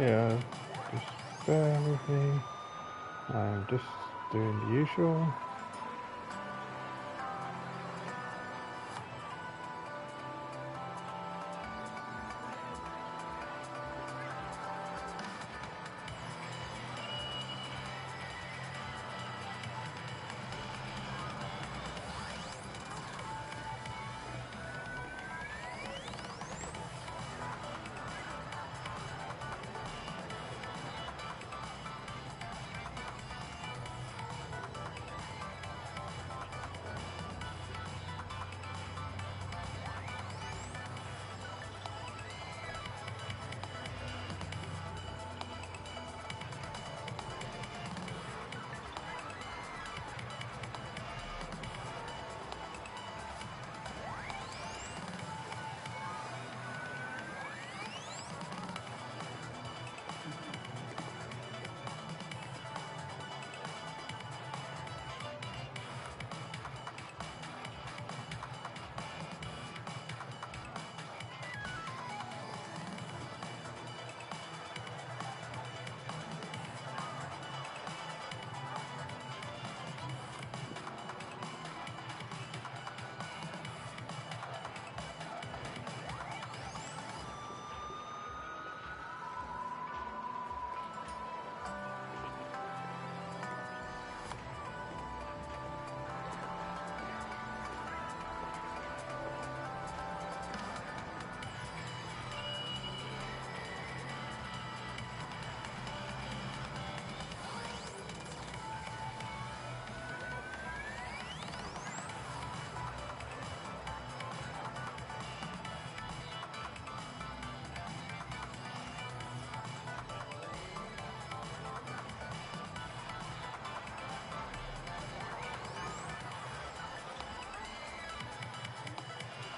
Yeah, just bear with me. I'm just doing the usual.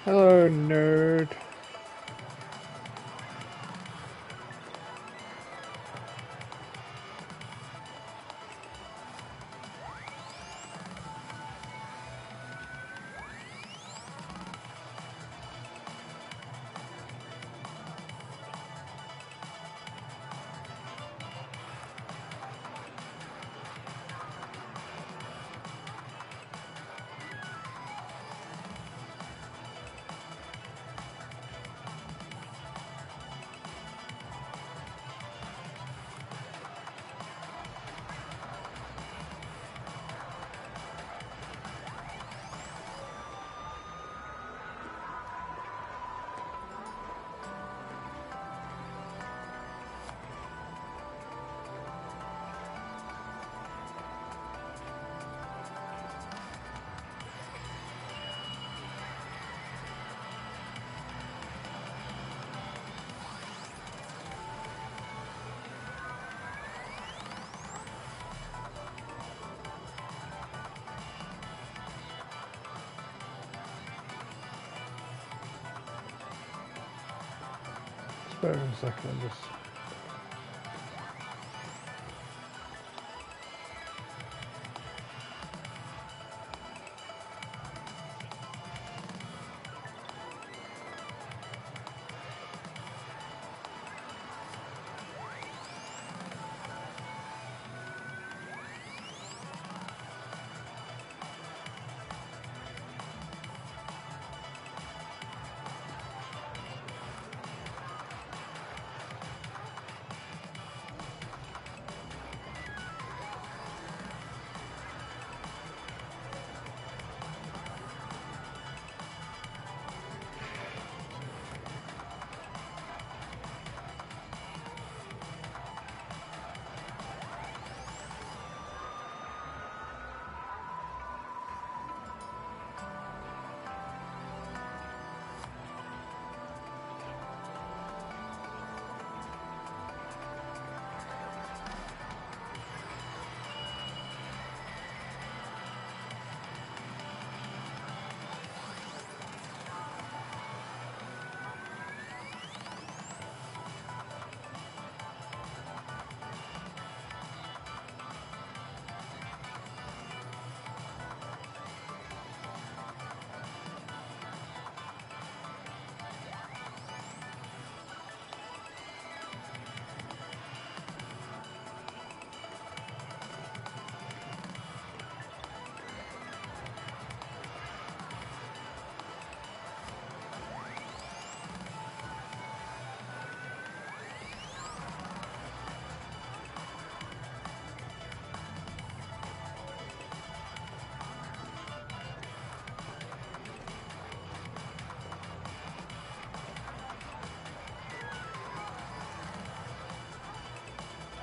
Hello, nerd. Spare a second, just.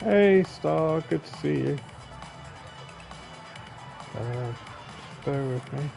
Hey Star, good to see you. Just bear with me.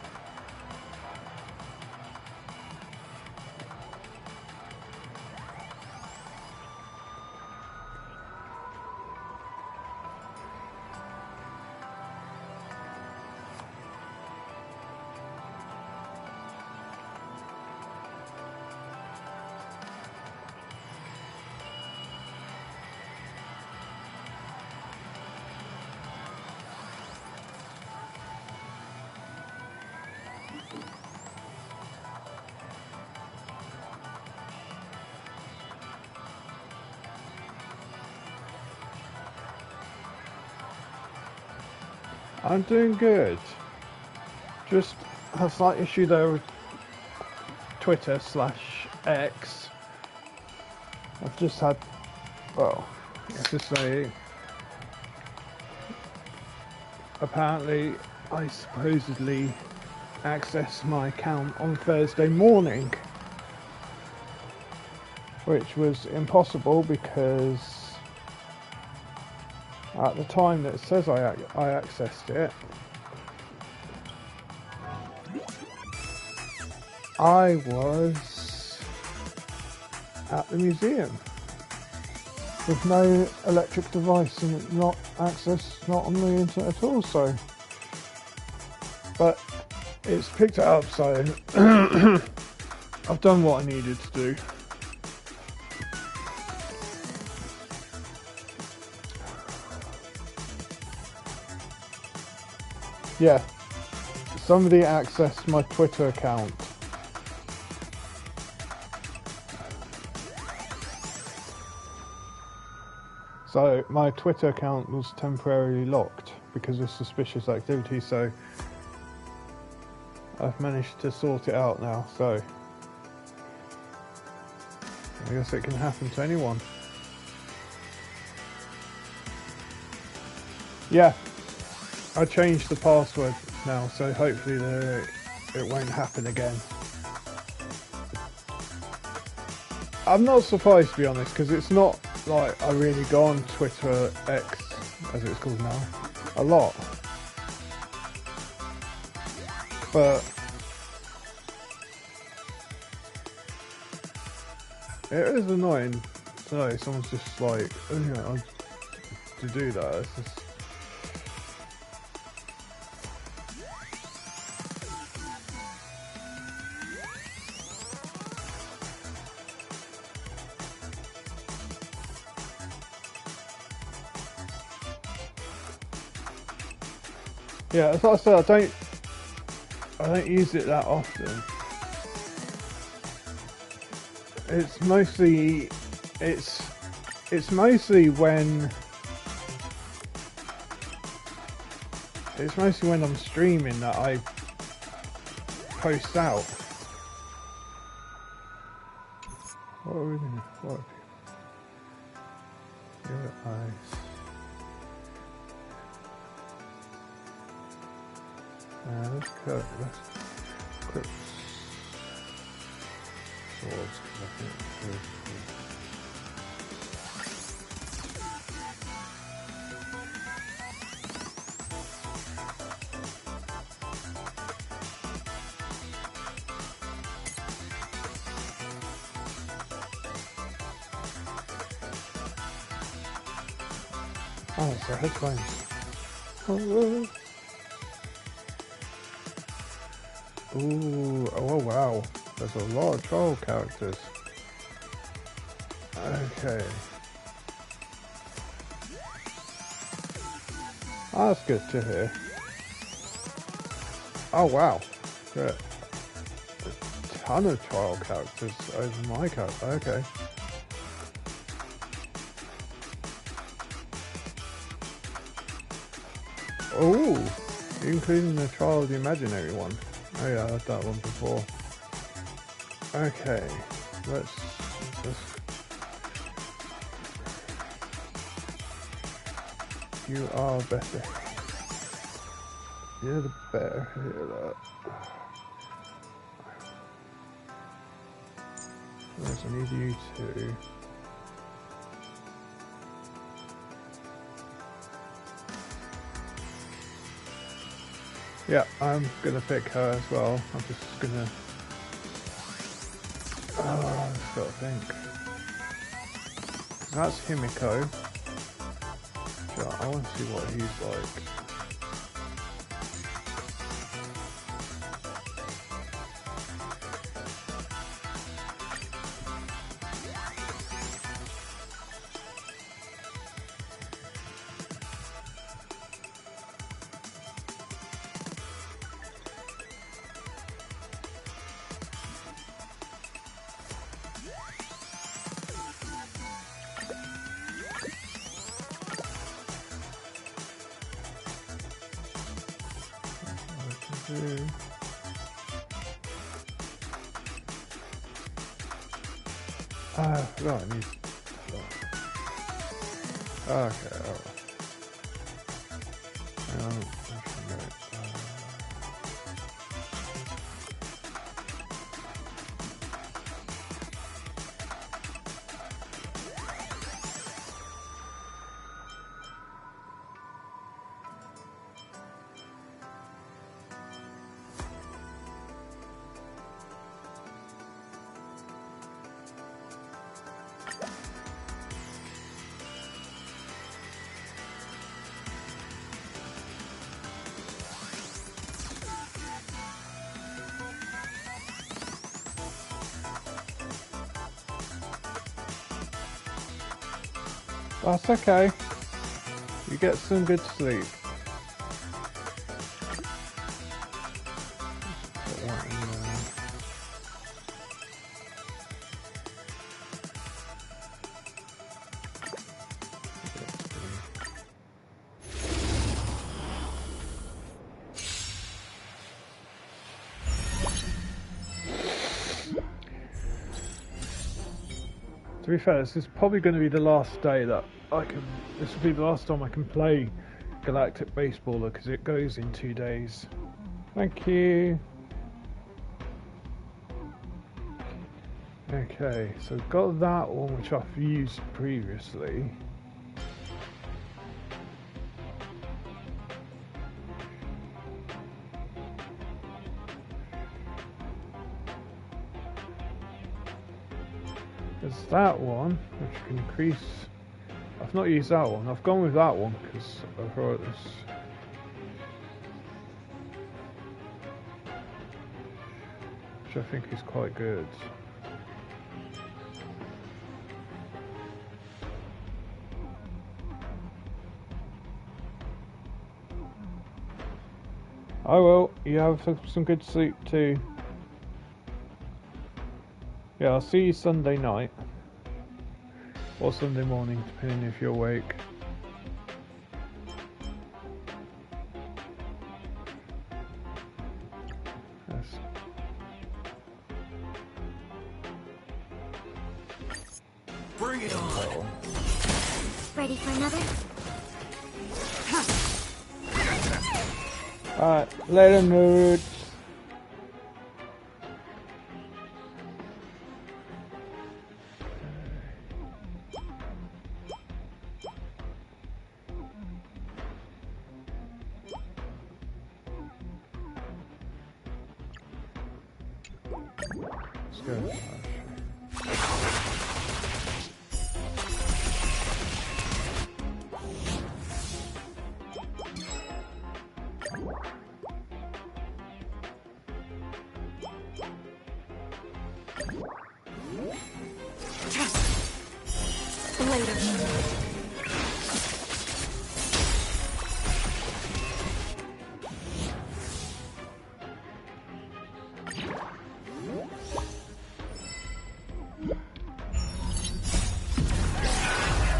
I'm doing good. Just have a slight issue though with Twitter/X. I've just had, well, let's just say, apparently I supposedly accessed my account on Thursday morning, which was impossible because at the time that it says I accessed it, I was at the museum with no electric device and not on the internet at all. So, but it's picked it up, so I've done what I needed to do. Yeah, somebody accessed my Twitter account. So my Twitter account was temporarily locked because of suspicious activity, so I've managed to sort it out now, so I guess it can happen to anyone. Yeah, I changed the password now, so hopefully it won't happen again. I'm not surprised, to be honest, because it's not like I really go on Twitter X, as it's called now, a lot. But it is annoying to know someone's just like, oh, yeah, to do that. It's just... Yeah, as I said, I don't use it that often. It's mostly when I'm streaming that I post out. What are we doing? What? Your eyes. Let's cut swords, because I think oh, it's the headphones. Ooh, oh wow, there's a lot of troll characters. Okay. Oh, that's good to hear. Oh wow, a ton of trial characters over my character. Okay. Oh, including the Trial of the Imaginary one. Oh yeah, I had that one before. Okay, let's you are better. You're the better healer. Yes, I need you to... Yeah, I'm gonna pick her as well. I'm just gonna. Oh, I've got to think. That's Himiko. So I want to see what he's like. Right, I need... Okay, alright. That's okay. You get some good sleep. Put that in there. To be fair, this is probably going to be the last day that I can. This will be the last time I can play Galactic Baseballer because it goes in 2 days. Thank you. Okay, so I've got that one which I've used previously. There's that one which can increase. I've not used that one. I've gone with that one because I thought this. Which I think is quite good. Oh well, you have some good sleep too. Yeah, I'll see you Sunday night. Or Sunday morning, depending if you're awake. Yes. Bring it on! Ready for another? Alright, later nerds. Let's go.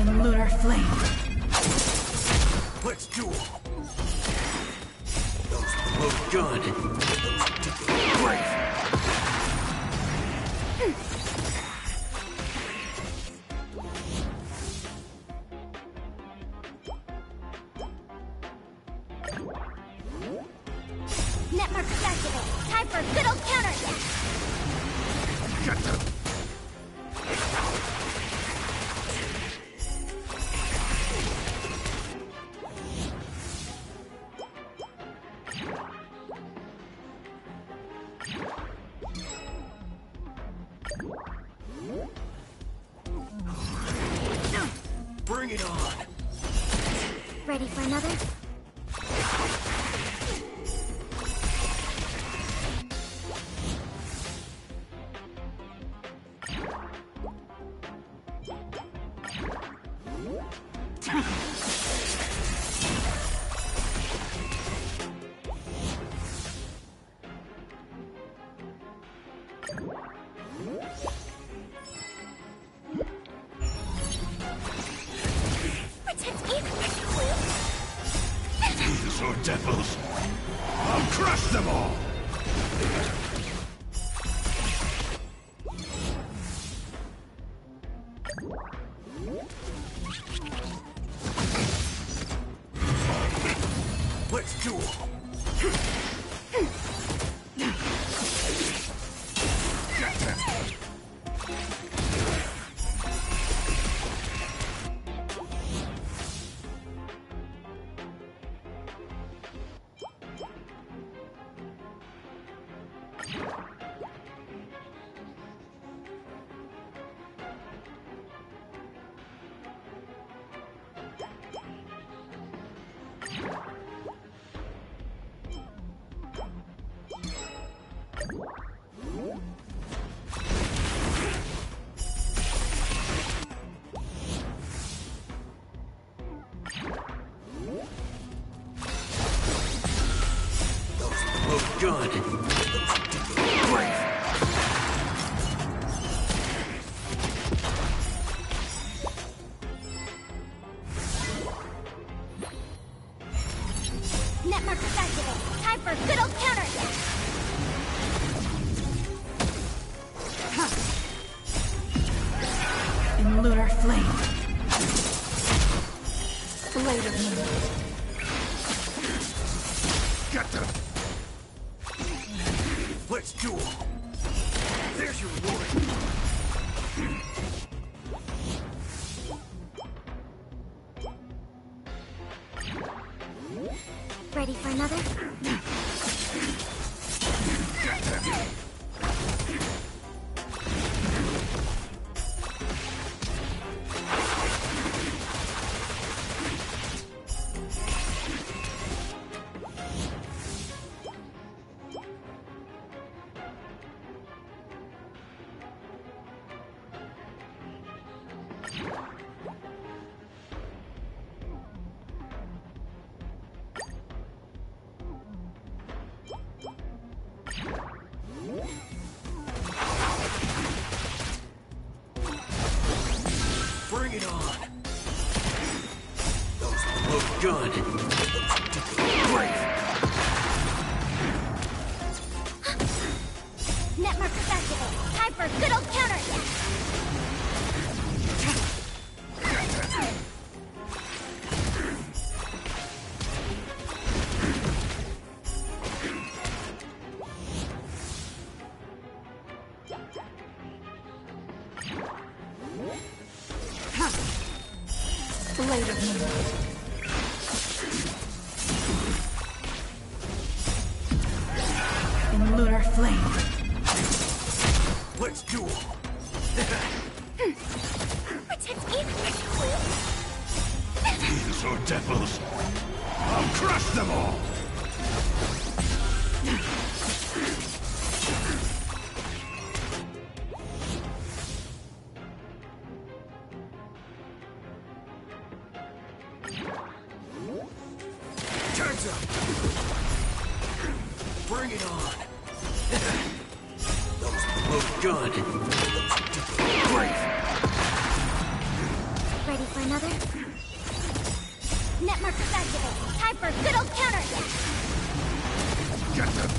Lunar flame. Let's do it. Those load gun. Great. Network activated. Time for a good old counterattack. Gotcha. Bring it on. Ready for another? These are devils. I'll crush them all. Let's duel. Get them. Look good. Great. Netmark activated. Time for good old counter. In lunar flame. Blade of moon. Get them. Let's duel. There's your reward. Ready for another? Get them. Bring it on. Those look good. Great. Netmark activated. Time for good old counter. Blade of moon. In lunar flame. Let's duel. Protect me. These are devils. I'll crush them all. Time's up. Bring it on. Those look good. Great. Ready for another? Netmark activated. Time for good old counter. Get them.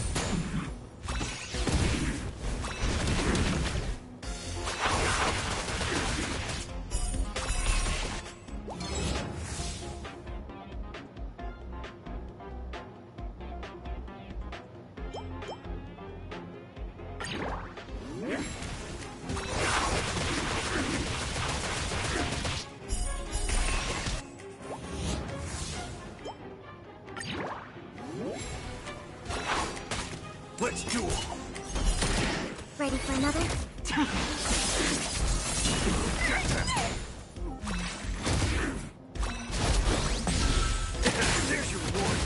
Let's duel. Ready for another? There's your reward.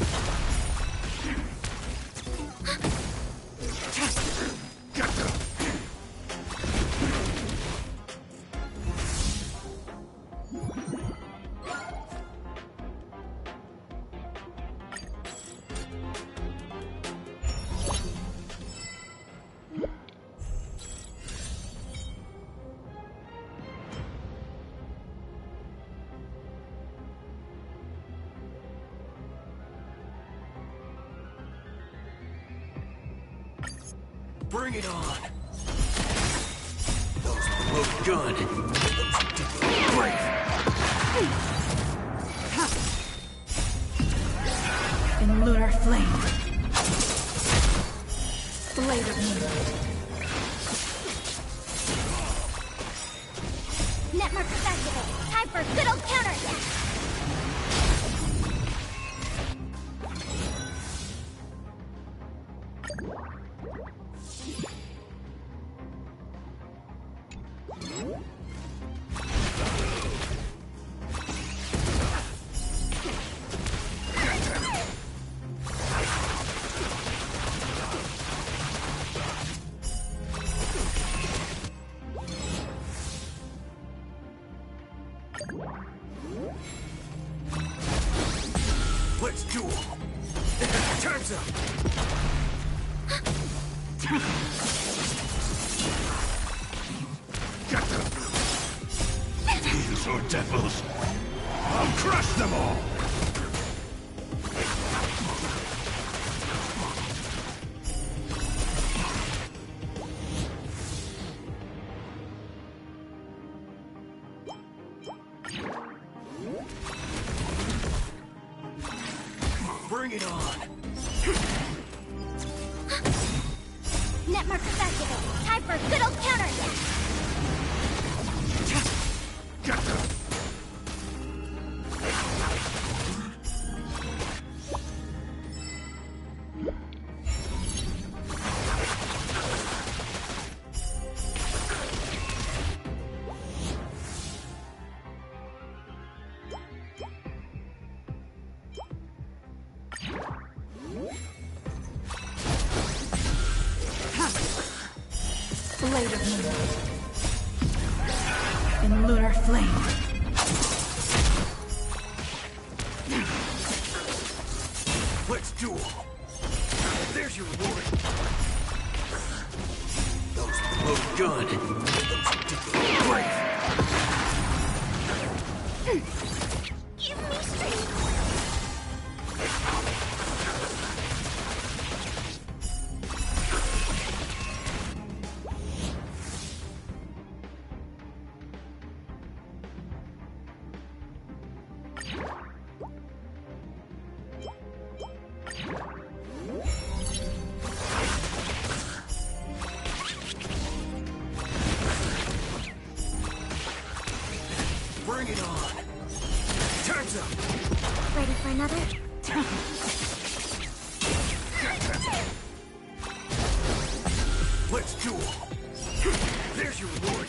Bring it on. Those look good. Great. In lunar flame. Blade of moonlight. Netmark activated. Time for good old counterattack. Let's duel. Time's up. These are devils. I'll crush them all. Bring it on. Netmark activated. Time for good old counterattack. Blade of moonlight. In lunar flame. Let's duel. There's your reward. Those look good. Great. Give me strength. Bring it on. Time's up. Ready for another? Let's duel. There's your reward.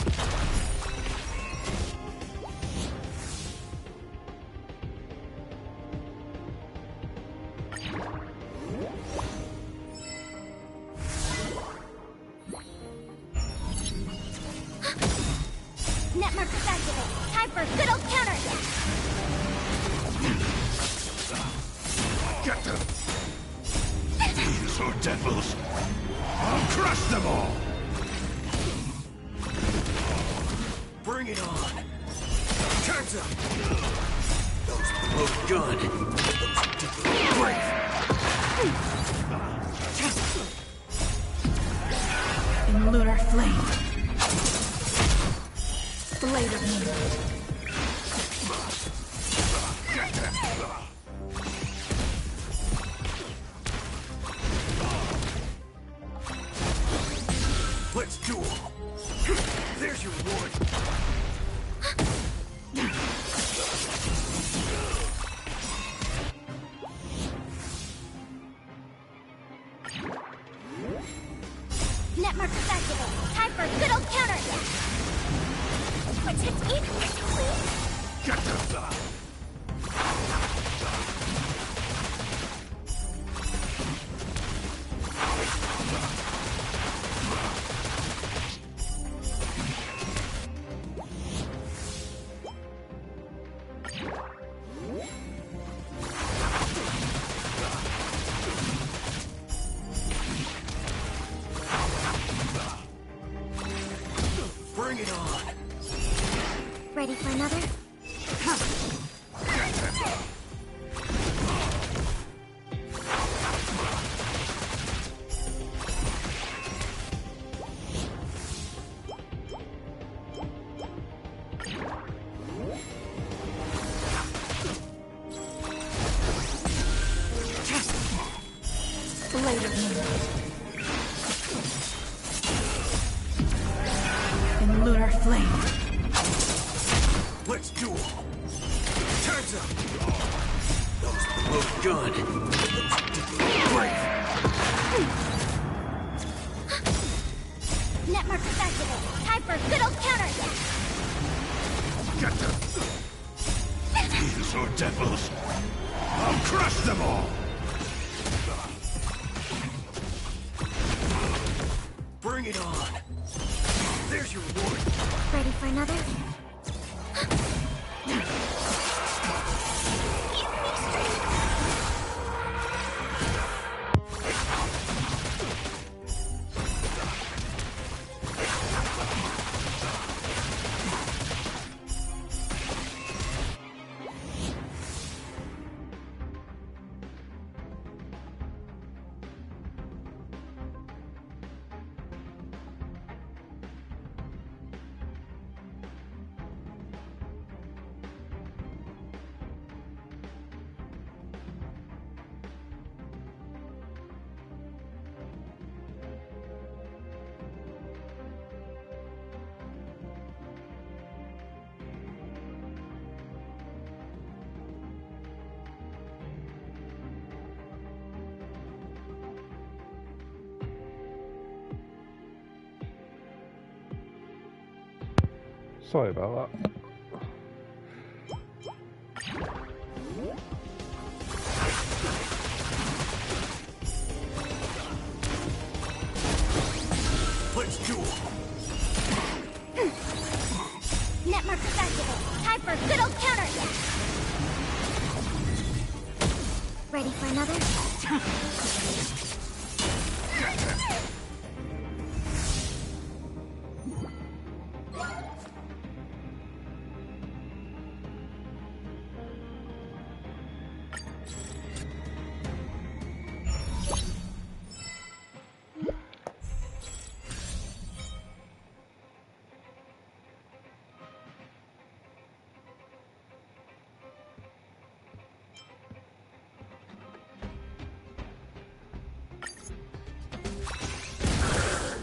Netmark activated. Time for good old counterattack. Get them. These are devils. I'll crush them all. Bring it on. Time's up. Those look good. Great. In lunar flame. Blade of moonlight. Let's duel. There's your reward. Netmarkers activate. Time for a good old counterattack. Protect me, please. Get them! Bring it on. Ready for another? Blade of moonlight. In lunar flame. Let's duel. Turns up. Those look good. Great. Netmarkers activate. Time for a good old counterattack. Get them! These are devils! I'll crush them all! Bring it on. There's your reward. Ready for another? Sorry about that. Let's duel. Netmarkers activate. Time for a good old counterattack. Ready for another?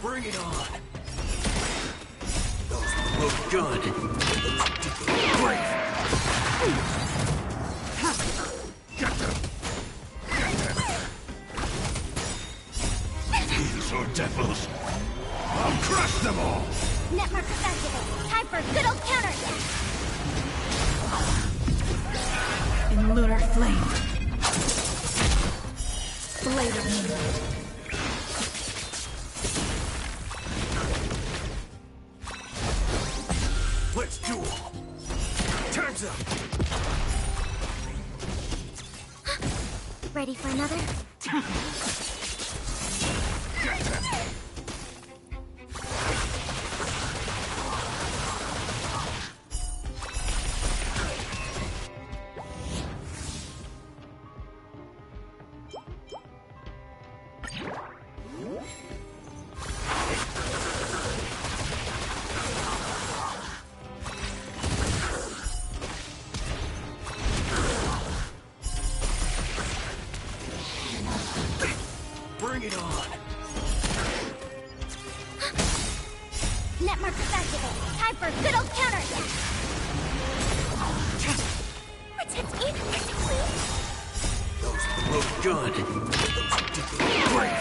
Bring it on. Those look good. Great. Get them! These are devils! I'll crush them all! Netmarkers activate. Time for a good old counterattack. In lunar flame. Blade of moonlight. Let's duel. Turns up. Ready for another? Bring it on. Netmarkers activate. Time for a good old counterattack. Protect me, please. Those look good. Great.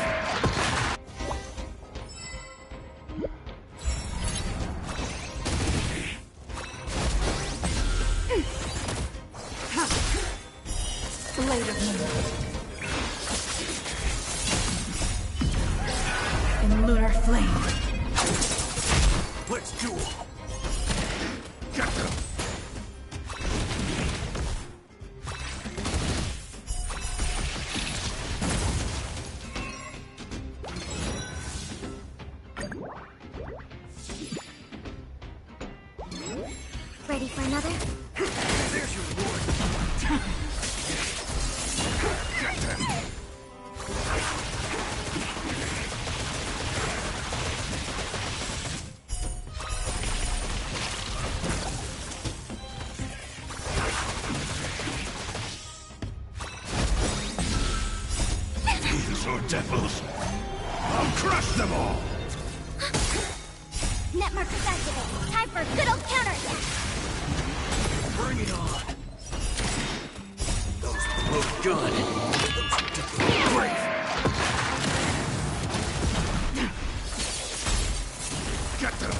Let's duel. Get them. Ready for another? There's your reward. Get them. These are devils. I'll crush them all. Net markers activated. Time for a good old counterattack. Bring it on. Those look good. Brave. Get them.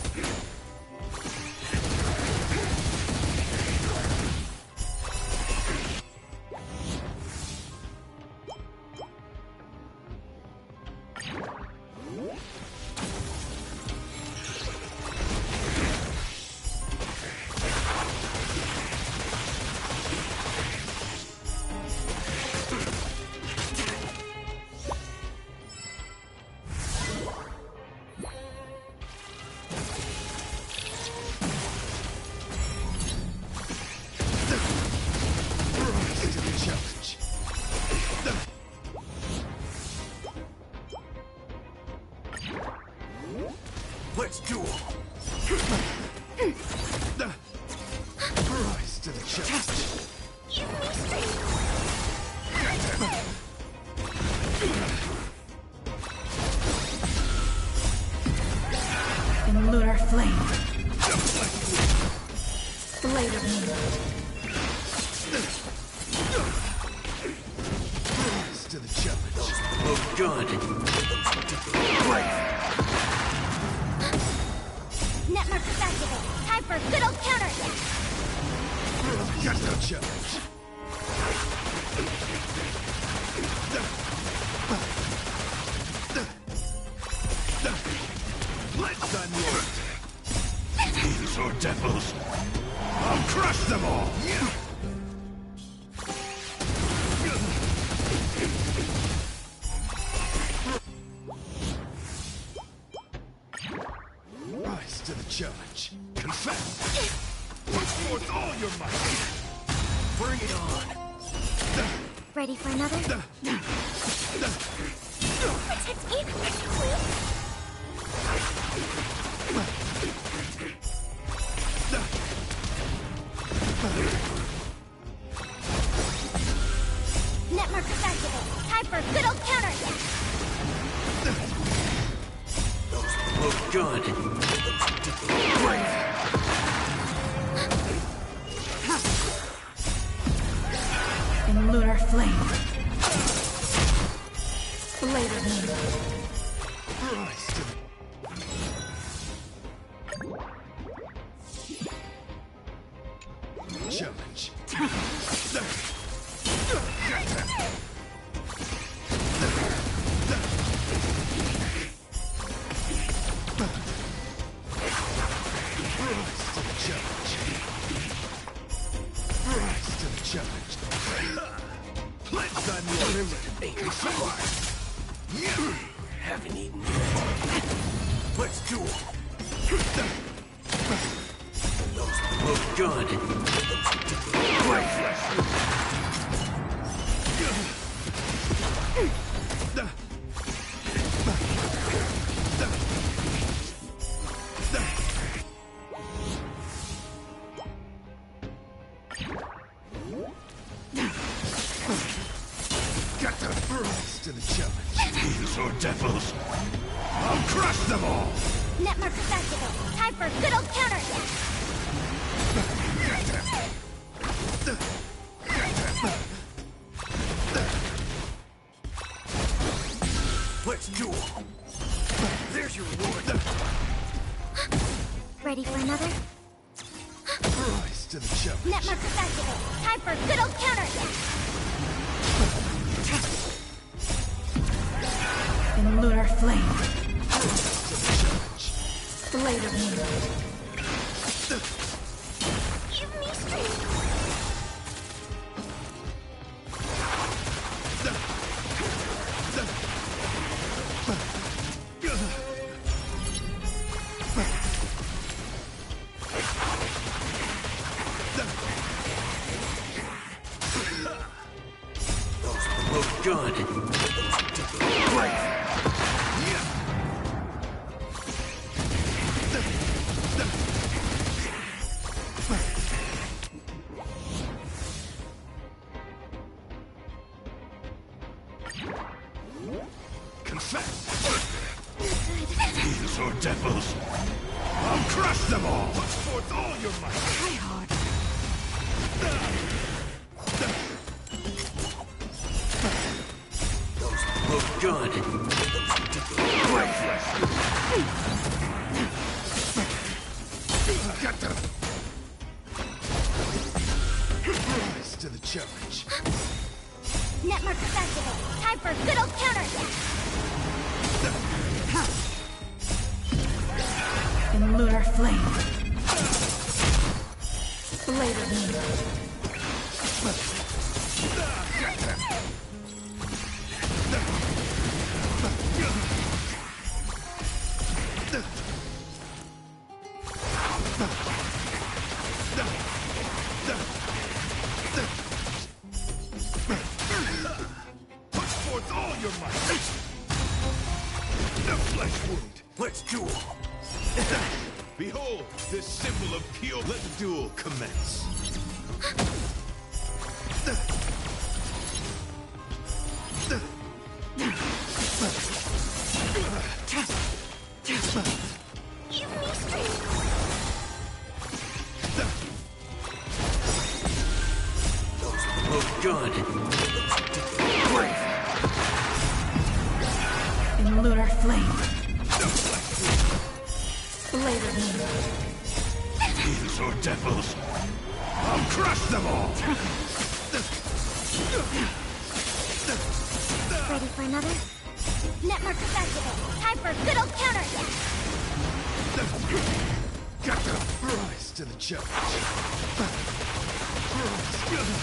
Rise to the challenge. Let's duel. Rise to the challenge. Give me strength. Get him. In lunar flame. Blade of moonlight. Rise to the challenge. Look good. Brave. Net markers activated. Time for a good old counterattack. Get the challenge. Let's unload. These are devils. I'll crush them all. Rise to the challenge. Confess. Put forth all your might. Bring it on. Ready for another? Protect me, please. Net markers activated. Time for a good old counterattack. Look good. Brave. In lunar flame. Blade of moonlight. Rise to the challenge. Rise to the challenge. Rise to the challenge. Let's unload. Haven't eaten yet. Let's duel. Those look good. Get the rise to the challenge. These are devils. I'll crush them all. Net markers activated. Time for a good old counterattack. Let's duel. There's your reward. Ready for another? Rise to the challenge. Net markers activated. Time for a good old counterattack. In lunar flame. Rise to the challenge. Blade of me. Give me strength. Look good. Demons or devils, I'll crush them all! Put forth all your might! Try hard. Look good. Rise to the challenge. Network activated. Time for good old counterattack. In lunar flame. Blade of me. Put forth all your might! The flesh wound! Let's duel. Behold, this symbol of pure. Let the duel commence. Give me strength. Look good. In lunar flame. Blade of me. Demons or devils, I'll crush them all! Ready for another? Network activated. Time for good old counterattack. Rise to the challenge. Can't kill me.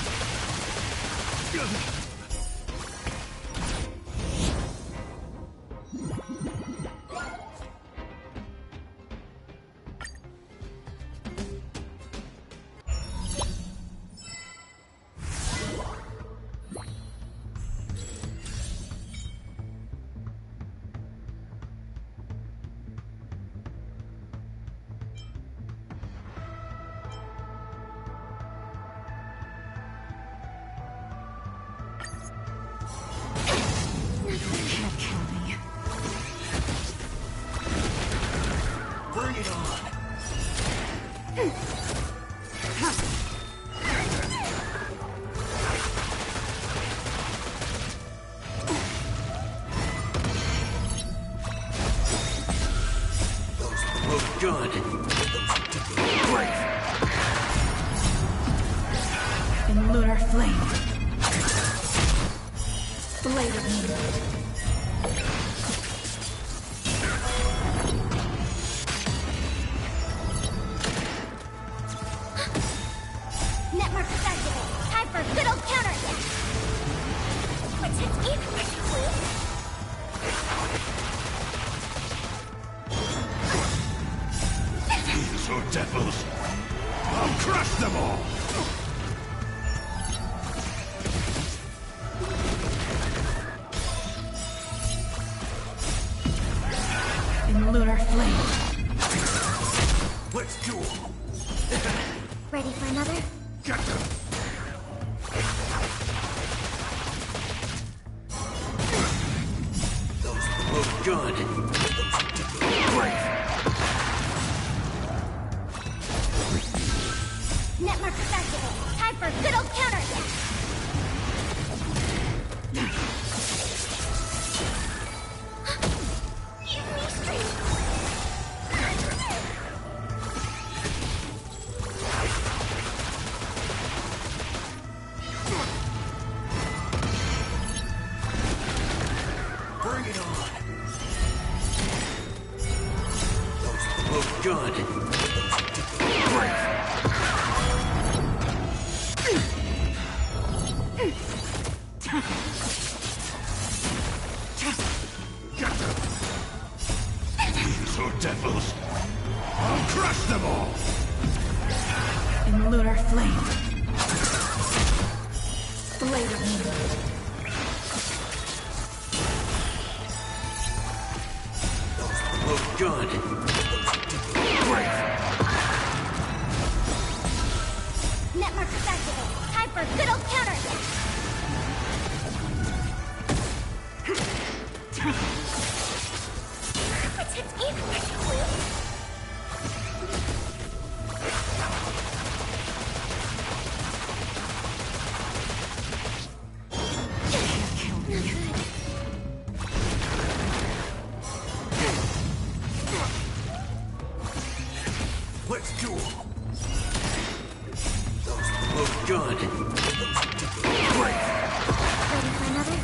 Bring it on. Look good. In lunar flame. Blade of me. Network activated. Time for good old counterattack. Protect me, please. Demons or devils, I'll crush them all! In lunar flame. Let's duel. Ready for another? Look good. Network activated. Time for good old counterattack. Give me strength. look good. These are devils. I'll crush them all. In lunar flame. Blade of moonlight. Look good. Netmark is activated. Time for a good old counter. Protect me, please. Let's duel. Those look good. Ready for another?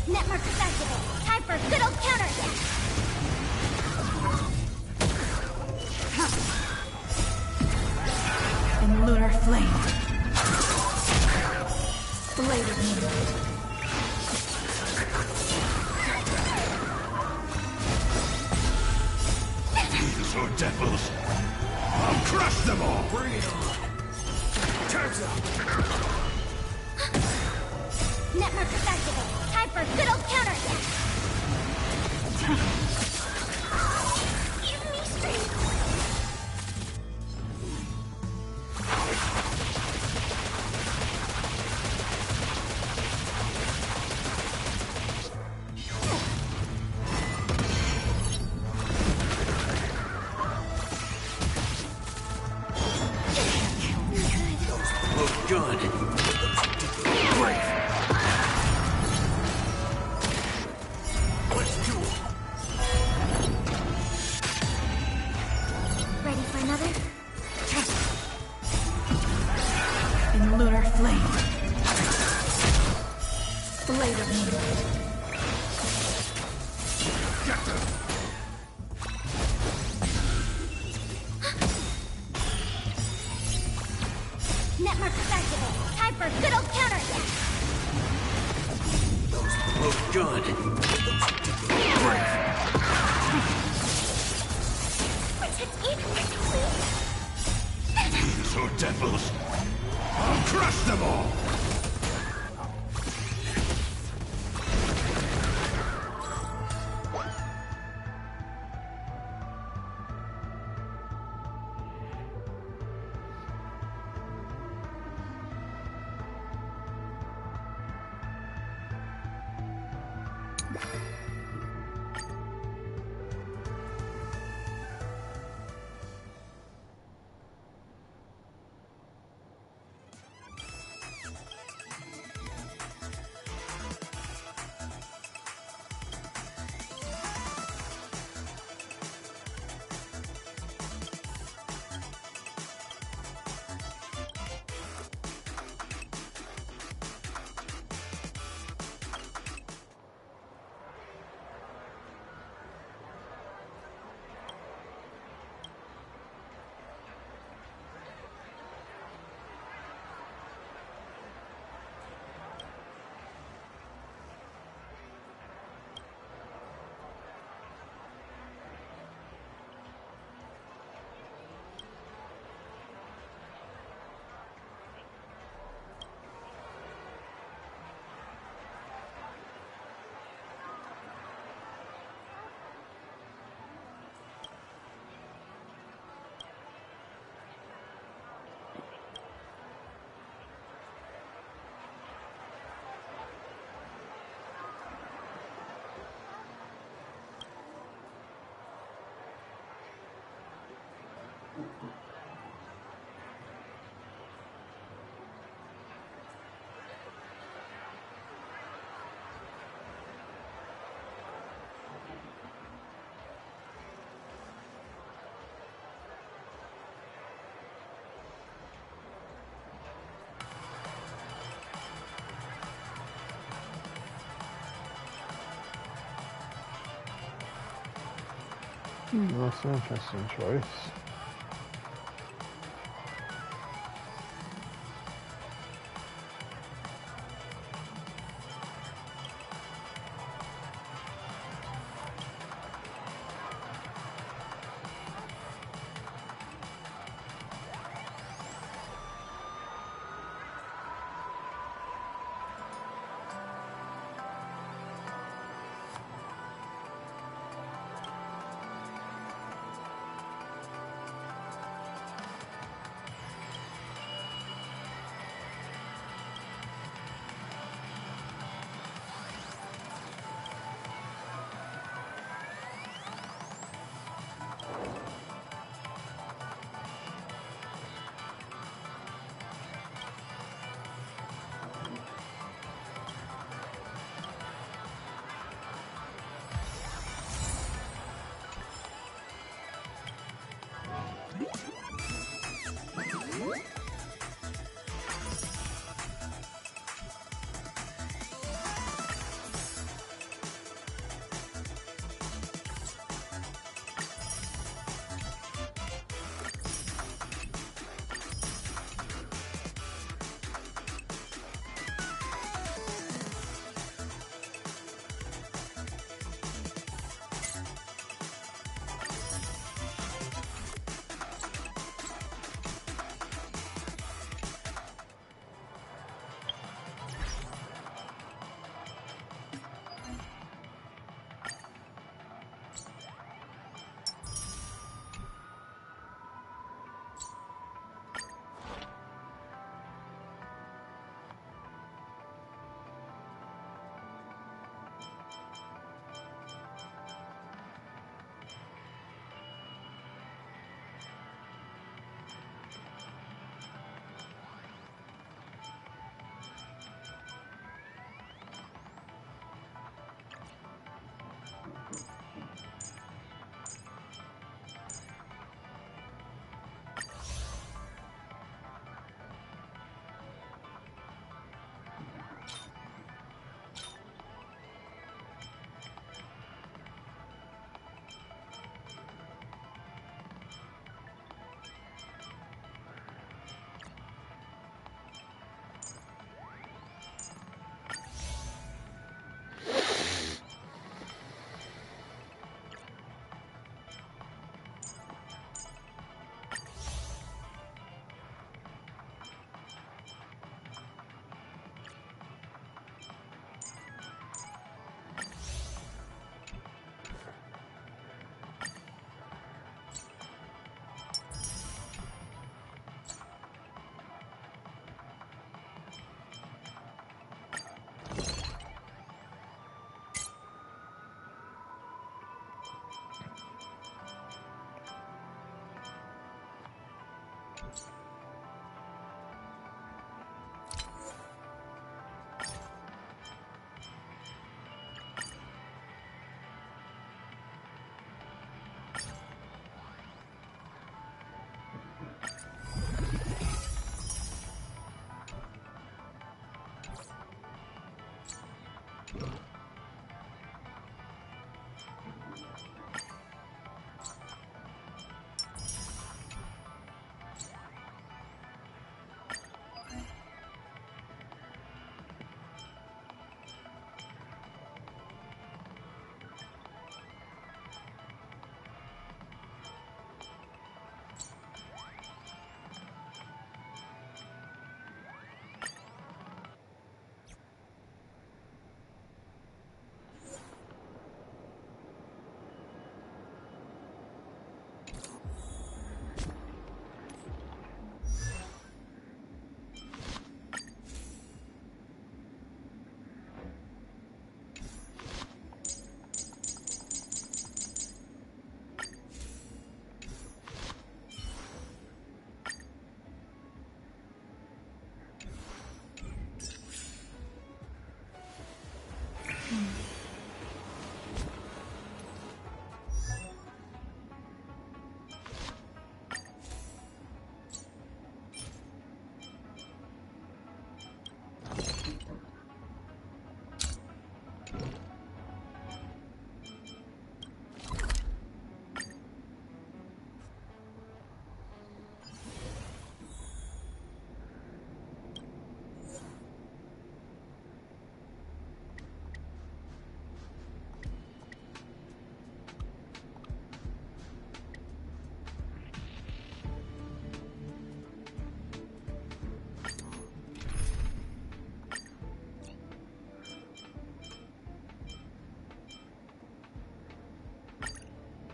Netmark is activated. Time for a good old counter. In lunar flame. Blade of moonlight. These are devils. I'll crush them all. Bring it on. Time's up. Netmark is activated. Time for a good old counter. Give me strength. Look good. Let's duel. Ready for another? In lunar flame. Blade of moonlight. Get them. Netmark is activated. Time for a good old counter. Look good. Protect me, please. These are devils. I'll crush them all. That's an interesting choice.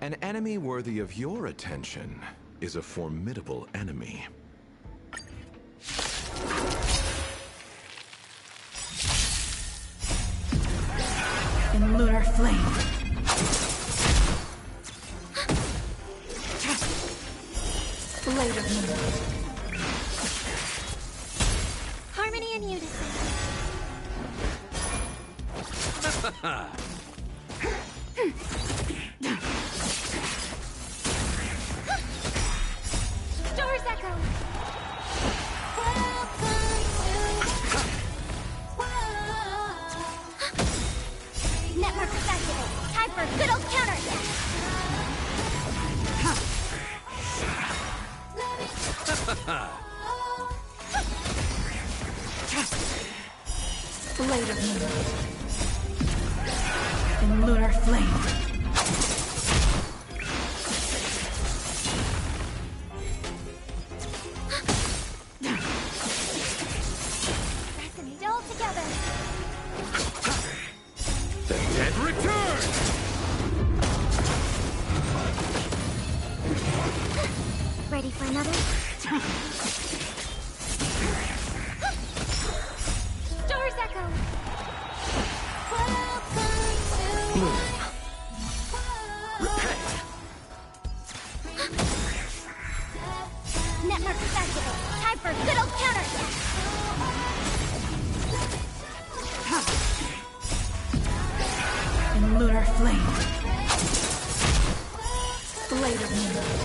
An enemy worthy of your attention is a formidable enemy. In lunar flame. Blade of moonlight. Harmony and unison. Doors echo. Network activated. Time for a good old counterattack. Blade of moonlight. In lunar flame. Resonate all together. The dead return! Ready for another? Doors echo. Network activated. Time for a good old counterattack. In lunar flame. Blade of moonlight.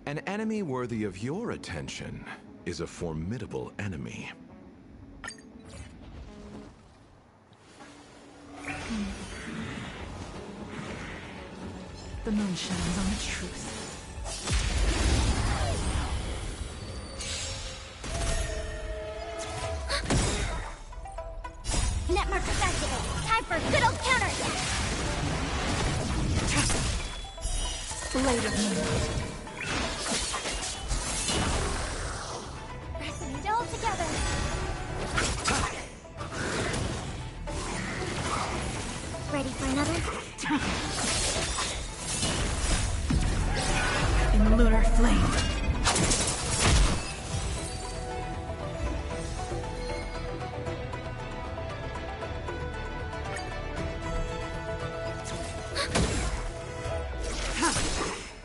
An enemy worthy of your attention is a formidable enemy. The moon shines on its truth. Netmark activated. Time for a good old counterattack. Blade of moonlight. Resonate all together. Ready for another? In lunar flame.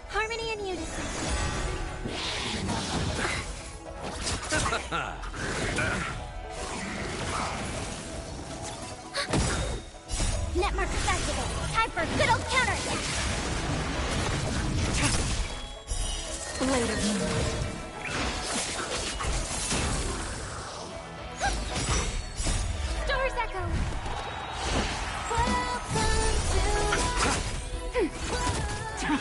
Harmony and unison. Netmark activated. Time for a good old counterattack. Blade of moonlight. Stars echo. Welcome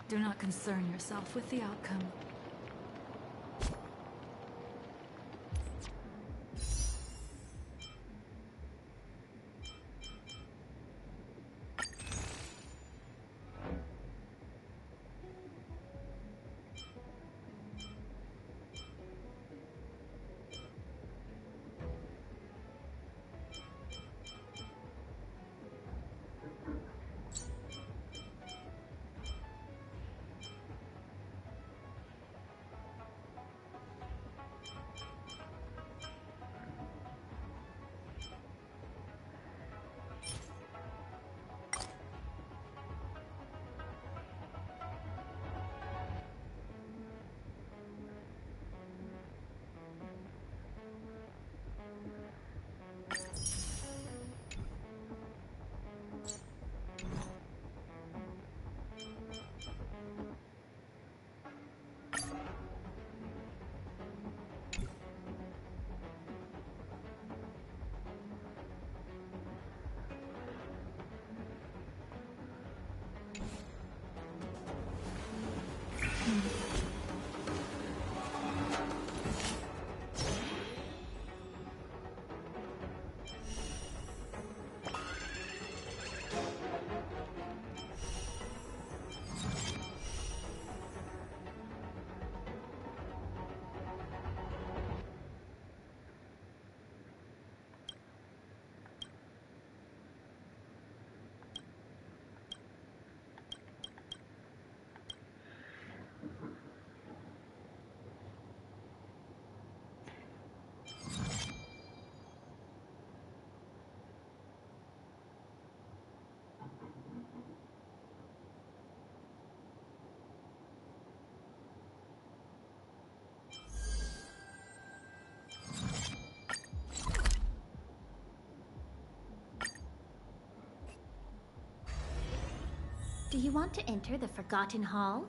Do not concern yourself with the outcome. Do you want to enter the Forgotten Hall?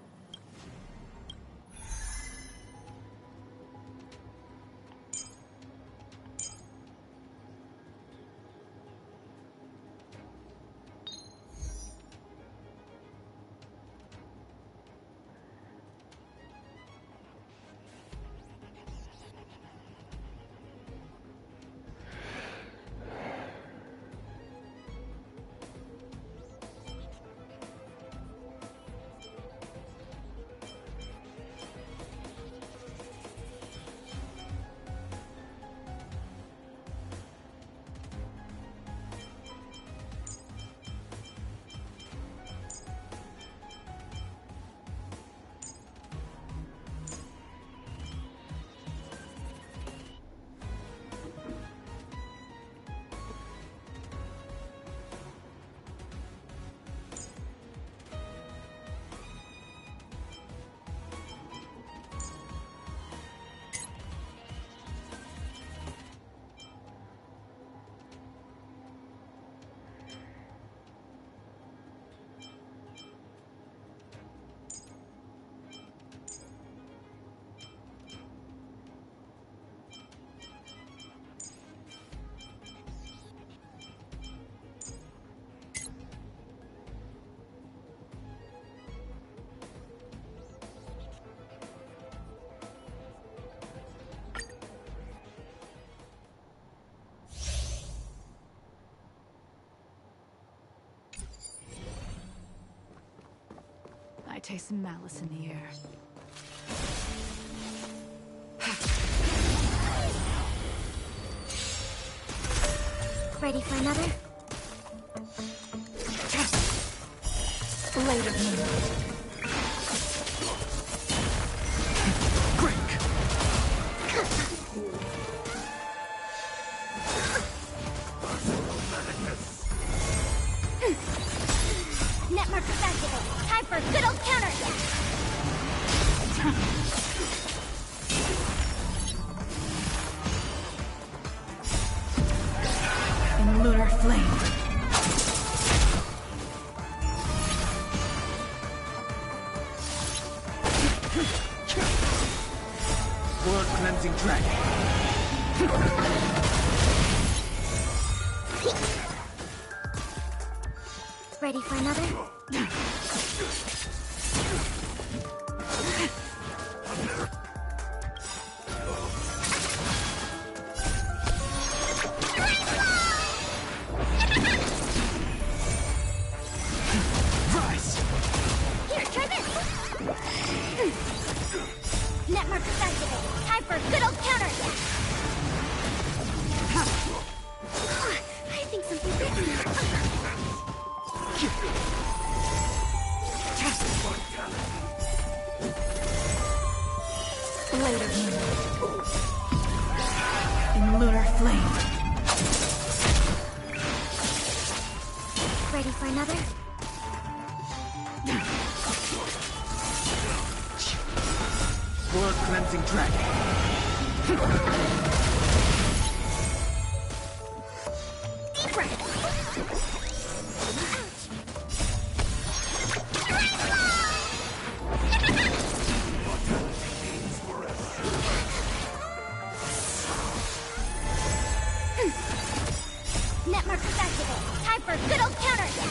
taste malice in the air. Ready for another? Blade of moonlight. Net markers activated. Time for a good old counterattack. In lunar flame. World cleansing dragon. Ready for another? Rise! Here, try this! Net markers activated. Time for a good old counterattack. I think something bit me. Blade of moonlight. In lunar flame. Ready for another? World cleansing dragon. Deep breath. Net markers activated. Time for a good old counterattack.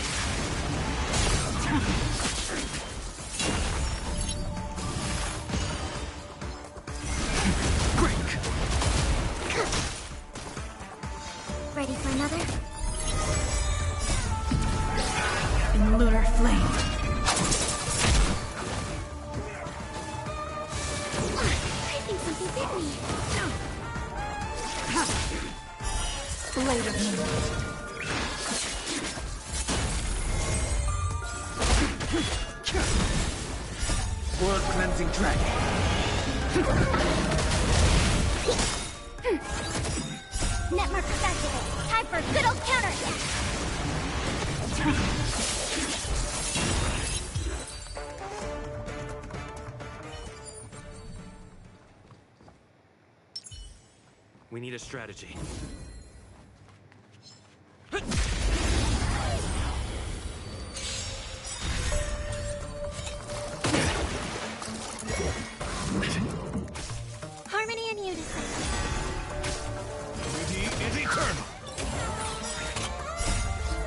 Ready for another? In lunar flame. I think something bit me. Blade of moonlight. World cleansing dragon. Net markers activated. Time for a good old counterattack. We need a strategy. Harmony and unison. Beauty is eternal.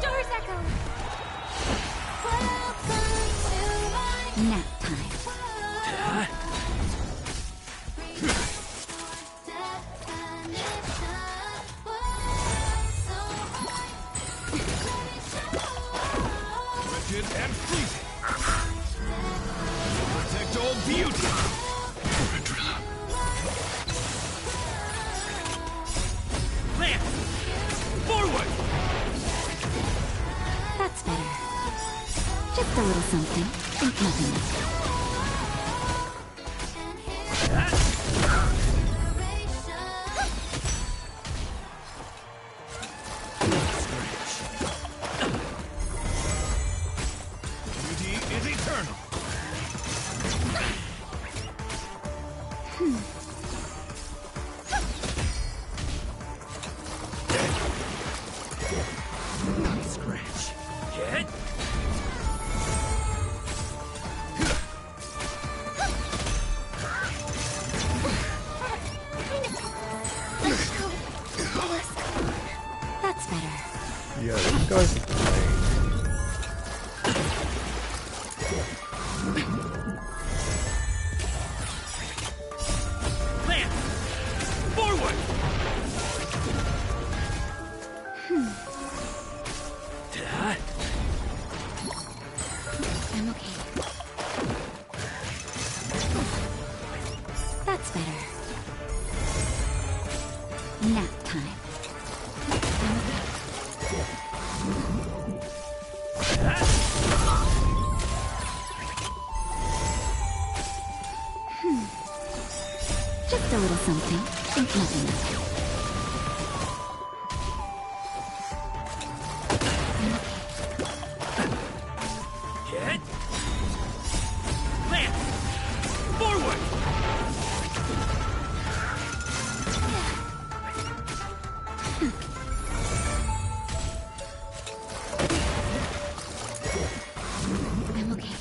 Doors echo. Nap time. Rigid and freezing. Protect all beauty. Lance! Forward! That's better. Just a little something. Think nothing of it. Beauty is eternal. Scratch. Get. That's better. Yeah, these guys are playing. Lance! Forward! I'm okay. a little something. Think nothing of it. Hit! Lance! Forward! I'm okay.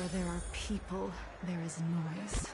Where there are people, there is noise.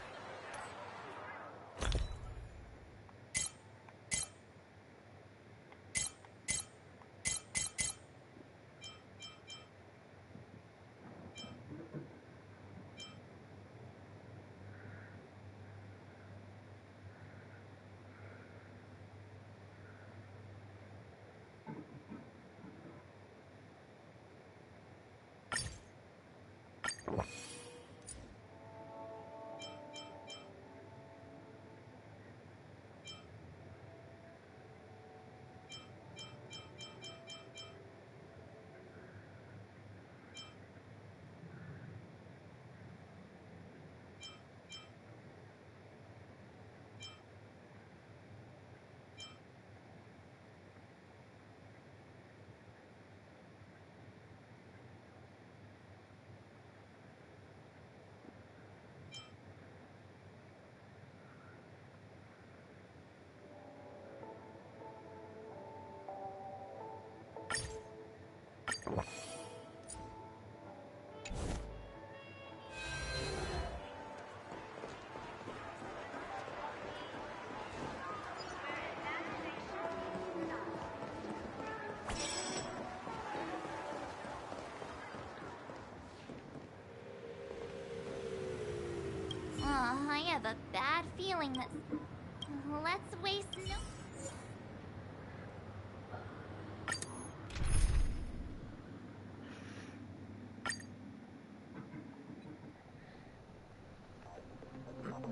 I have a bad feeling that... Let's waste no...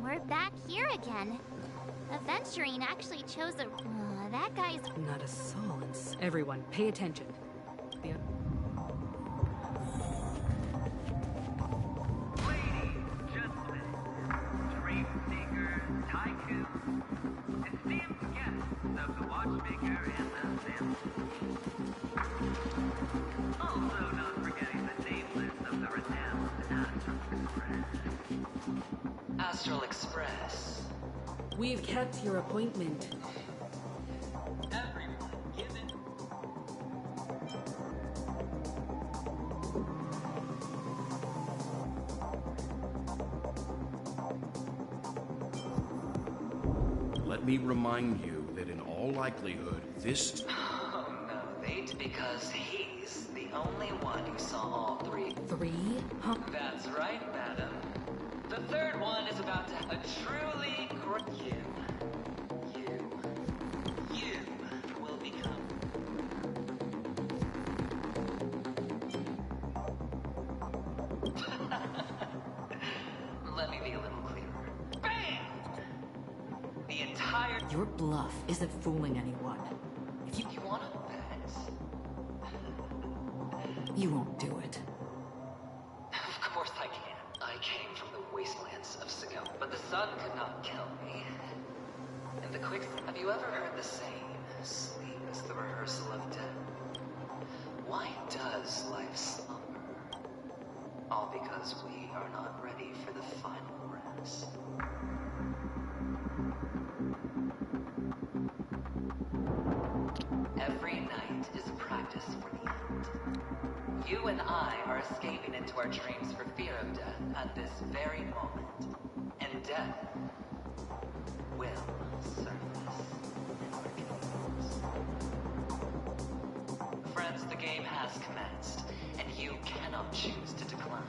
We're back here again. Aventurine actually chose a... that guy's... Not a soul. Everyone, pay attention. The... Also not forgetting the nameless of the renowned Astral Express. We've kept your appointment. Everyone given. Let me remind you that in all likelihood, this... Oh no, wait, because he's the only one who saw all three. Three? Huh? That's right, madam. The third one is about to a truly great... You will become... Let me be a little clearer. Bam! The entire... Your bluff isn't fooling anyone. If You want to bet? you won't do it. Of course I can. I came from the wastelands of Sigil, but the sun could not kill me. And the quick... Have you ever heard the saying, sleep is the rehearsal of death? Why does life slumber? All because we are not ready for the final rest. Every night is a practice for the end. You and I are escaping into our dreams for fear of death at this very moment. And death will surface in our dreams. Friends, the game has commenced, and you cannot choose to decline.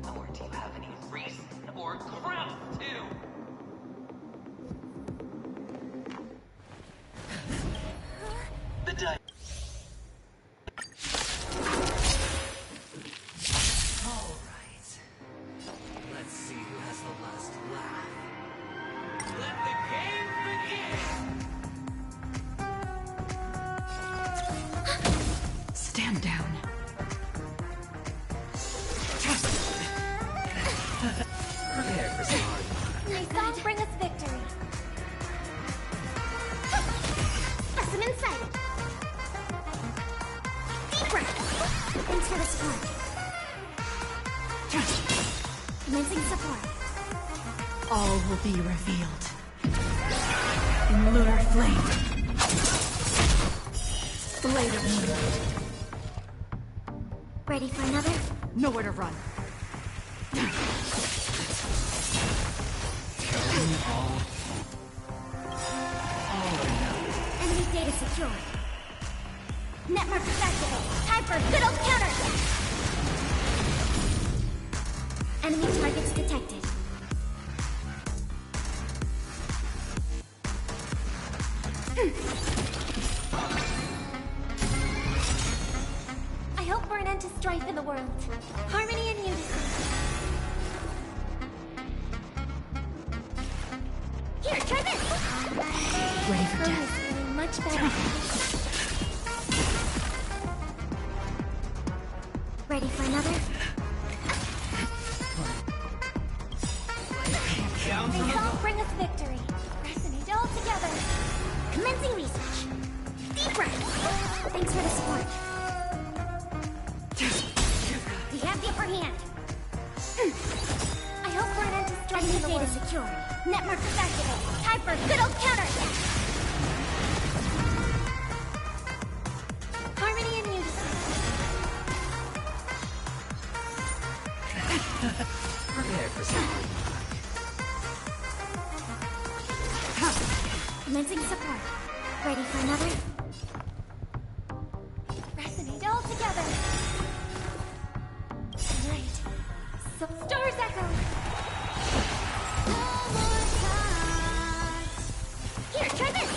Nor do you have any reason or grounds to. The dice. All right. Let's see who has the last laugh. Let the game begin! Stand down. Prepare for some hard work. Nice song bring us victory. Lesson inside. Deep breath. Thanks for the support. Commencing support. All will be revealed. In lunar flame. Blade of moonlight. Ready for another? Nowhere to run. Enemy data secured. Network activated. Time for a good old counter. Enemy targets detected. I hope for an end to strife in the world. Harmony and unity. Here, try this! Ready for Home death. is feeling much better. Ready for another? Resolve bring us victory. Resonate all together. Commencing research. Deep breath. Thanks for the support. We have the upper hand. I hope for an end to strife. Enemy data secured. Network is activated. Time for a good old counter. Harmony and unity. Prepare for something. Commencing support. Ready for another? Resonate all together. Right. So stars echo. Here, try this.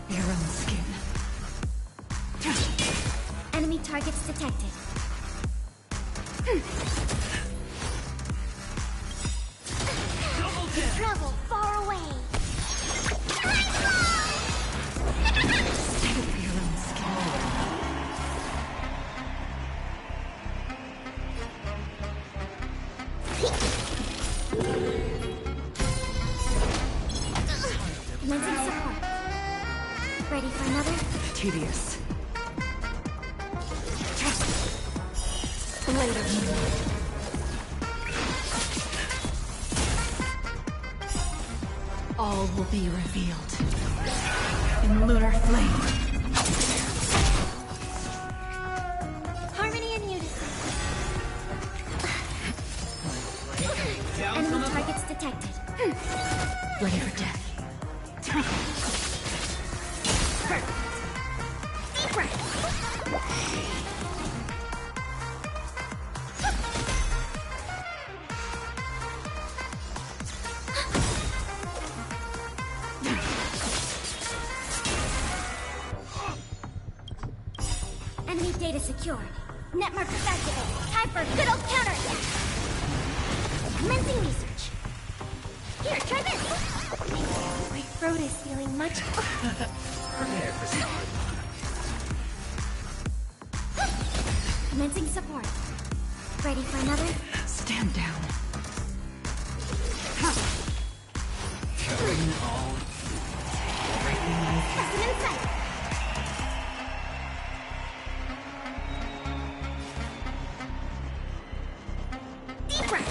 Your own skin. Enemy targets detected. Travel far away. Your own skin. Commencing support. Ready for another? Tedious. Blade of moonlight. All will be revealed in lunar flame. Harmony and unity. Enemy targets detected. Ready for death. Deep breath. Enemy data secured. Network is activated. Time for a good old counter. Commencing research. Here, try this. My throat is feeling much. Prepare for something. Commencing support. Ready for another? Stand down. Lesson in sight. Deep breath.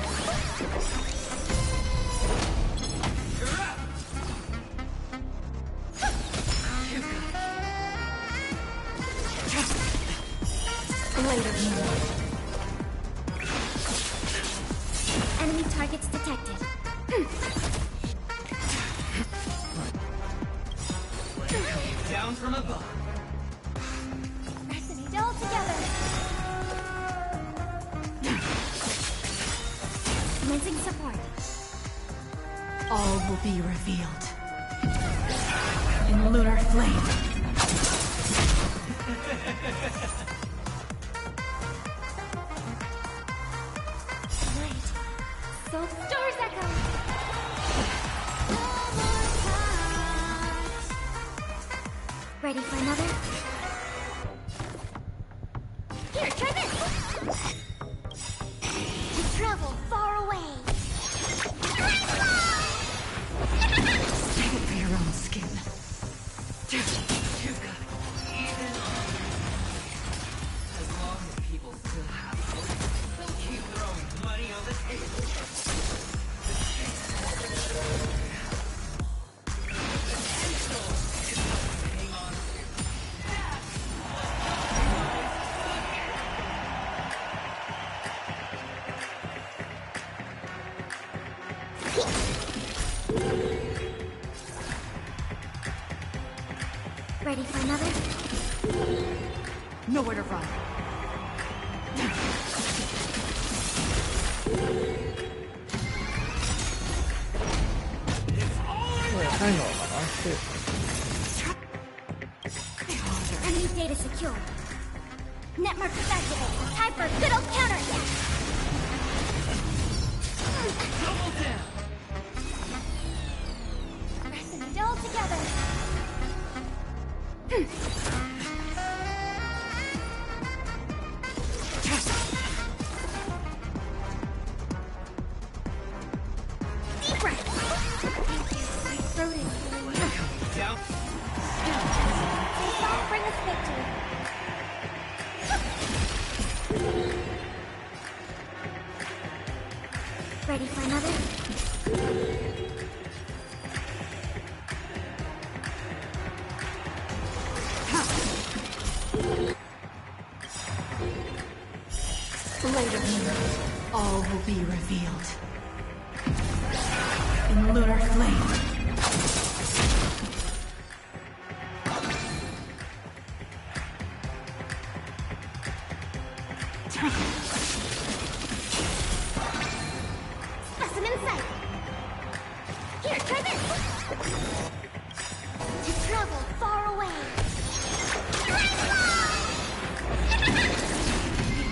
Blade of moonlight. Enemy targets detected. Down from above. Resonate all together. Commencing support. All will be revealed in lunar flame. Right. So stars echo. Ready for another? Here, try this. To travel far away. Save it for your own skin. You've got even on. Ready for another? Nowhere to run. Wait, hang on, I shit. Enemy data secure. Netmark is activated. Time for a good old counterattack. Double down! Pressing it all together. Deep breath. My throat is feeling Down! This song bring us victory. Ready for another? Later, all will be revealed. In lunar flame. Specimen sight. Here, try this. To travel far away.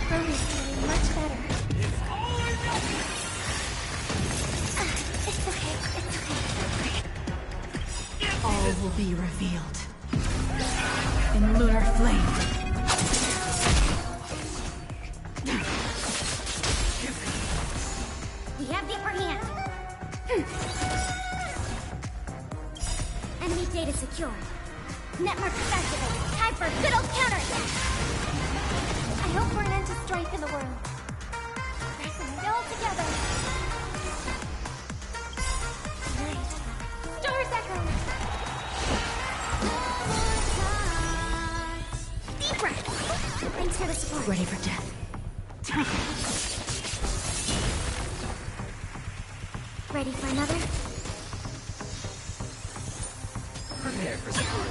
Throat is feeling much better. It's okay. It's okay. All will be revealed. In lunar flame. We have the upper hand. Enemy data secure. Netmark is activated. Time for a good old counterattack. I hope for an end to strife in the world. Pressing it all together. Night. Stars echo. Deep breath. Thanks for the support. Ready for death. Ready for another? Prepare for support.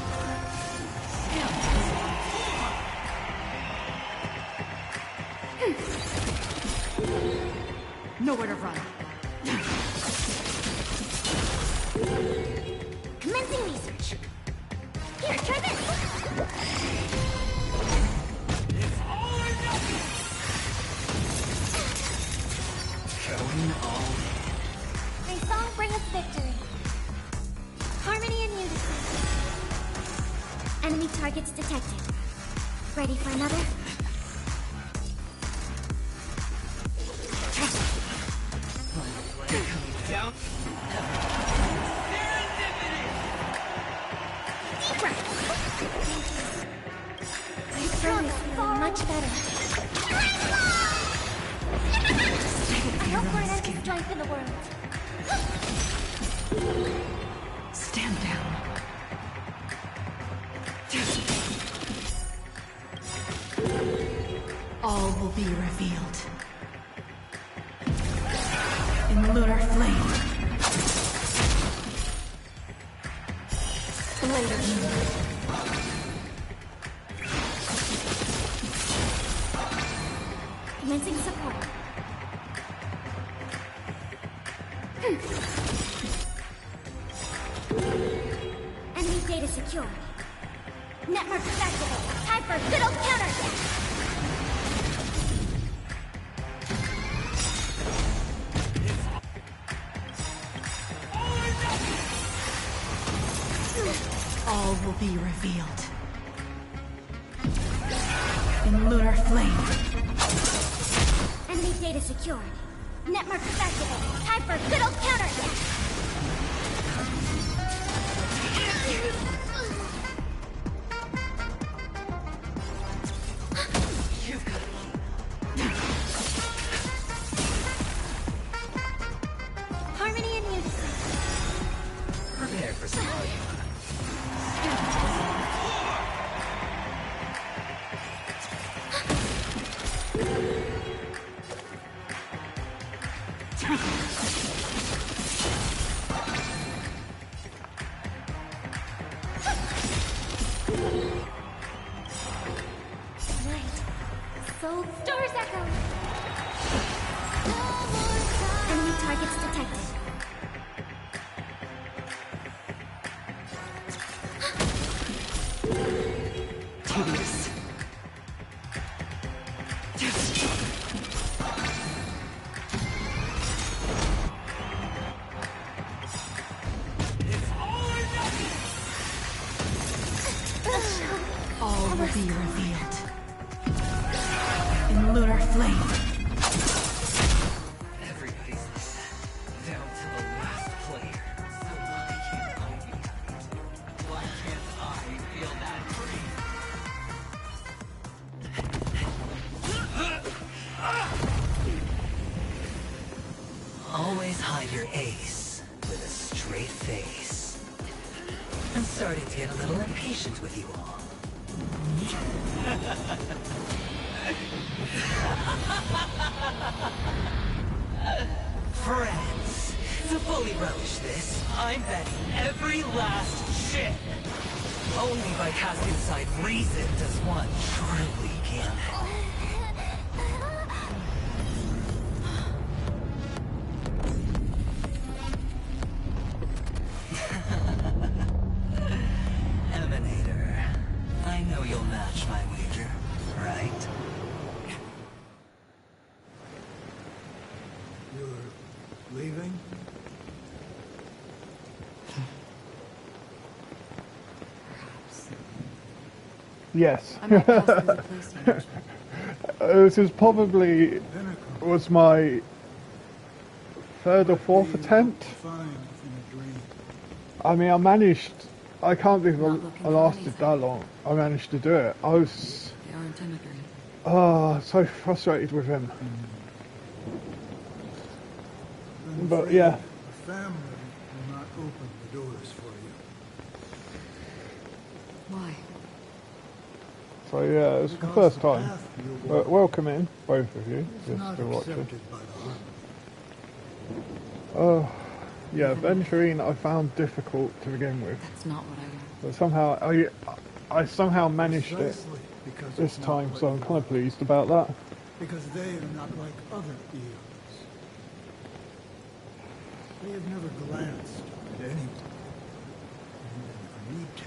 Nowhere to run. Commencing research. Here, try this. Going all May song bring us victory. Harmony and unity. Enemy targets detected. Ready for another? down. Deep breath. My throat is feeling much better. I hope we're an end to strife in the world. Stand down. All will be revealed. In lunar flame. Later. Commencing support. Enemy data secure. Network is activated. Time for a good old counterattack. All will be revealed. In lunar flame. Enemy data secured. Network is activated. Time for a good old counterattack. Harmony and unity. Prepare for support. will be revealed in lunar flame. Everybody's like that, down to the last player. So why can't I be happy too? Why can't I feel that free? Always hide your ace with a straight face. I'm starting to get a little impatient with you all. Friends, to fully relish this, I'm betting every last chip. Only by casting aside reason does one truly gamble. Emanator, I know you'll match my wager, right? You're leaving? Yes. I might pass through the place you mentioned. This is probably was my third or fourth attempt. Find in a dream. I mean, I managed. I can't believe Not looking I for lasted anything. that long. I managed to do it. I was They are intimidating. so frustrated with him. I'm But afraid yeah. the family will not open the doors for you. Why? So yeah, it's the Because first the time. path you But walk welcome in, both of you. is Just not to watch it. accepted by the heart. Oh, yeah, venturing I found difficult to begin with. That's not what I want. But somehow I somehow managed it Precisely because this it's not time, what so I'm you kind of want. pleased about that. Because they are not like other eons. They have never glanced at anyone. And they never need to.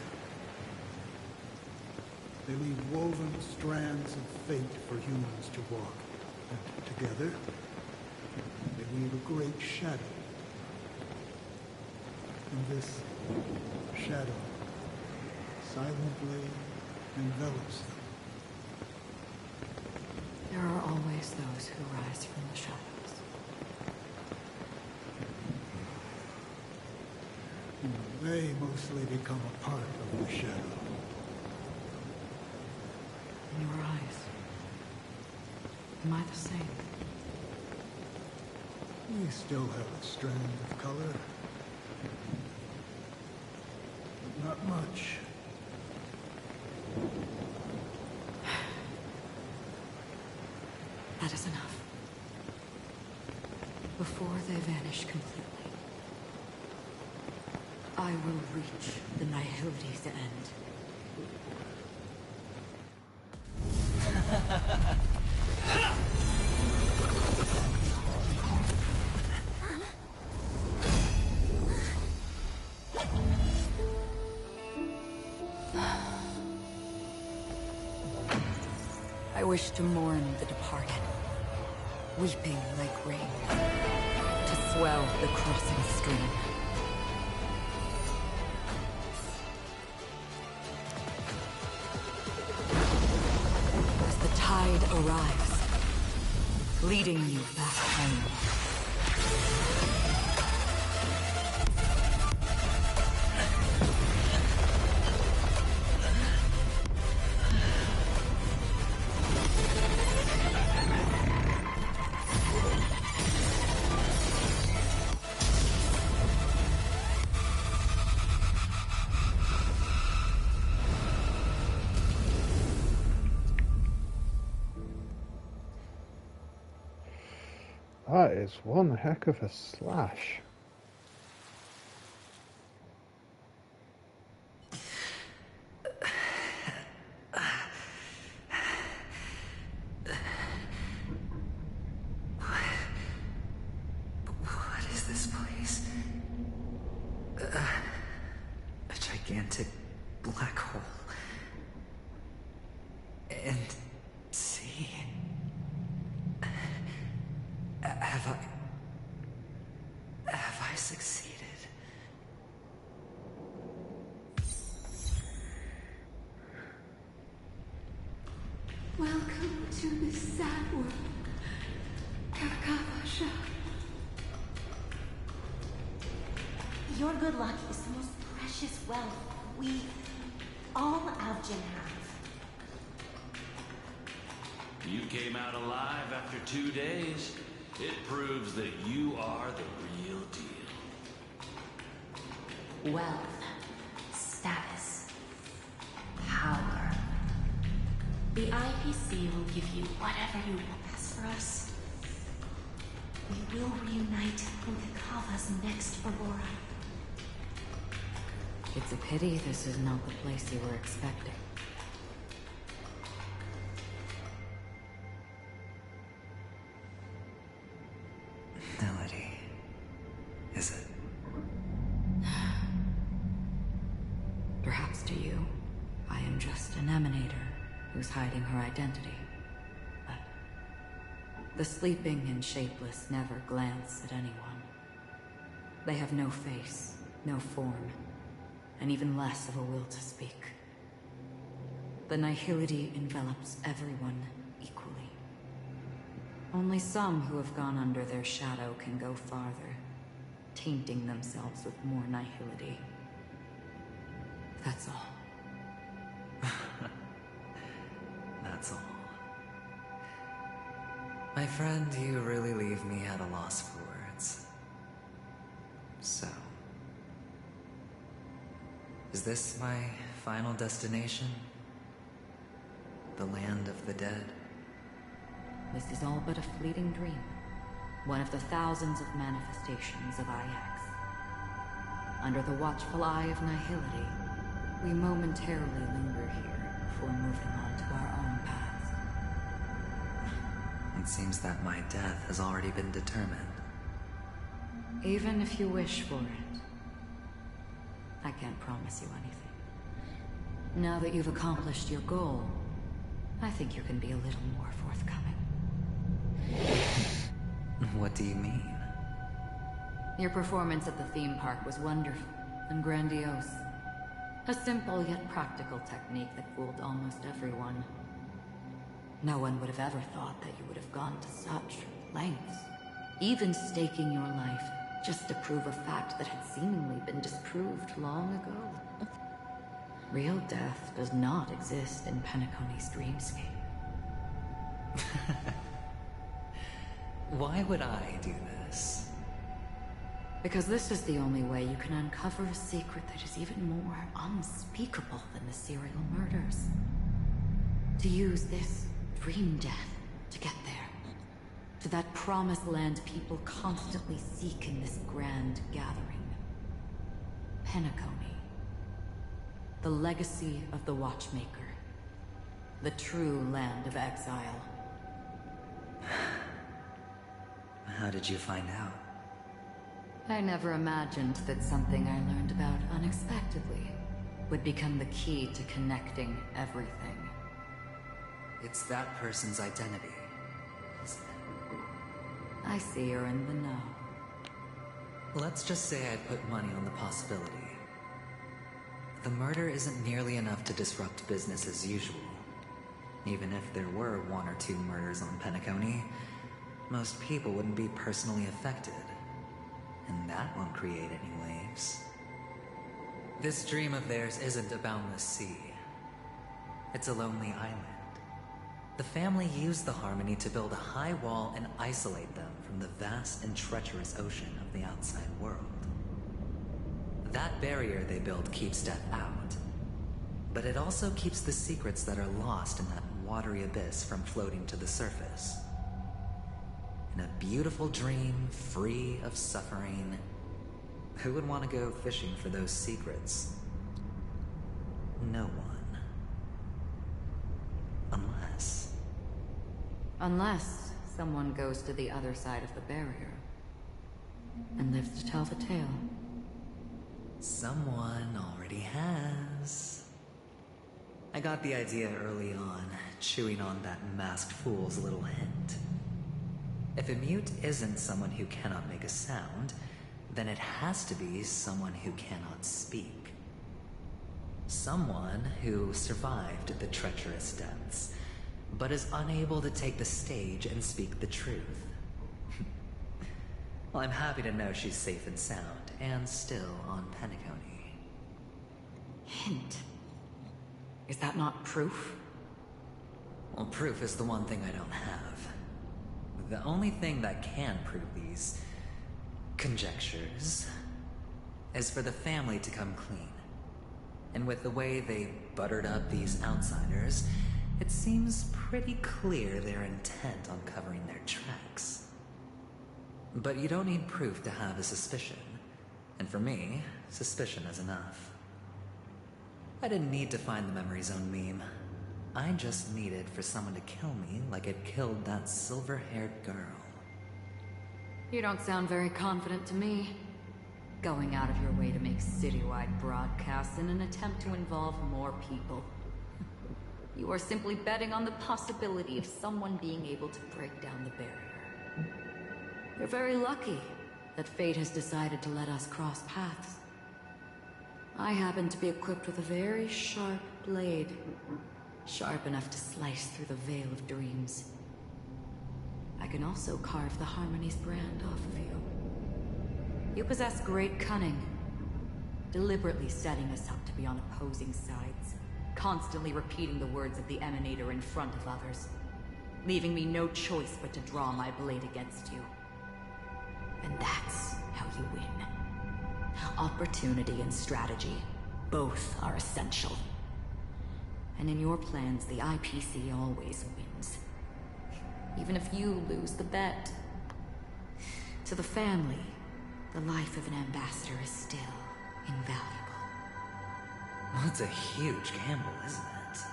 They leave woven strands of fate for humans to walk. And together, they weave a great shadow. And this shadow silently envelops them. There are always those who rise from the shadows. They mostly become a part of the shadow. In your eyes, am I the same? We still have a strand of color. But not much. That is enough. Before they vanish completely, I will reach the nihility's end. I wish to mourn the departed, weeping like rain, to swell the crossing stream. As the tide arrives, leading you back home. That is one heck of a slash. What is this place? A gigantic black hole. And see, have I succeeded? sad world. Kakavasha. Your good luck is the most precious wealth we, all Avgin have. You came out alive after 2 days. It proves that you are the real deal. Wealth, status, power. The IPC will give you whatever you ask for us. We will reunite in Kakava's next Aurora. It's a pity this is not the place you were expecting. Melody. Is it? Perhaps to you, I am just an emanator who's hiding her identity. But the sleeping and shapeless never glance at anyone. They have no face, no form, and even less of a will to speak. The nihility envelops everyone equally. Only some who have gone under their shadow can go farther, tainting themselves with more nihility. That's all. That's all. My friend, you really leave me at a loss for words. So... is this my final destination? The land of the dead? This is all but a fleeting dream. One of the thousands of manifestations of IX. Under the watchful eye of nihility, we momentarily linger here before moving on to our own paths. It seems that my death has already been determined. Even if you wish for it, I can't promise you anything. Now that you've accomplished your goal, I think you can be a little more forthcoming. What do you mean? Your performance at the theme park was wonderful and grandiose. A simple yet practical technique that fooled almost everyone. No one would have ever thought that you would have gone to such lengths, even staking your life just to prove a fact that had seemingly been disproved long ago. Real death does not exist in Penacony's dreamscape. Why would I do this? Because this is the only way you can uncover a secret that is even more unspeakable than the serial murders. To use this dream death to get there. To that promised land people constantly seek in this grand gathering. Penacony. The legacy of the Watchmaker. The true land of exile. How did you find out? I never imagined that something I learned about unexpectedly would become the key to connecting everything. It's that person's identity, isn't it? I see you're in the know. Let's just say I put money on the possibility. The murder isn't nearly enough to disrupt business as usual. Even if there were 1 or 2 murders on Penacony, most people wouldn't be personally affected. And that won't create any waves. This dream of theirs isn't a boundless sea. It's a lonely island. The family used the Harmony to build a high wall and isolate them from the vast and treacherous ocean of the outside world. That barrier they built keeps death out. But it also keeps the secrets that are lost in that watery abyss from floating to the surface. In a beautiful dream, free of suffering, who would want to go fishing for those secrets? No one. Unless someone goes to the other side of the barrier and lives to tell the tale. Someone already has. I got the idea early on, chewing on that masked fool's little hint. If a mute isn't someone who cannot make a sound, then it has to be someone who cannot speak. Someone who survived the treacherous depths, but is unable to take the stage and speak the truth. Well, I'm happy to know she's safe and sound, and still on Penacony. Hint. Is that not proof? Well, proof is the one thing I don't have. The only thing that can prove these conjectures is for the family to come clean. And with the way they buttered up these outsiders, it seems pretty clear they're intent on covering their tracks. But you don't need proof to have a suspicion. And for me, suspicion is enough. I didn't need to find the Memory Zone meme. I just needed for someone to kill me like it killed that silver-haired girl. You don't sound very confident to me. Going out of your way to make citywide broadcasts in an attempt to involve more people. You are simply betting on the possibility of someone being able to break down the barrier. You're very lucky that fate has decided to let us cross paths. I happen to be equipped with a very sharp blade. Sharp enough to slice through the veil of dreams. I can also carve the Harmony's brand off of you. You possess great cunning, deliberately setting us up to be on opposing sides, constantly repeating the words of the Emanator in front of others, leaving me no choice but to draw my blade against you. And that's how you win. Opportunity and strategy, both are essential. And in your plans, the IPC always wins. Even if you lose the bet. To the family, the life of an ambassador is still invaluable. Well, it's a huge gamble, isn't it?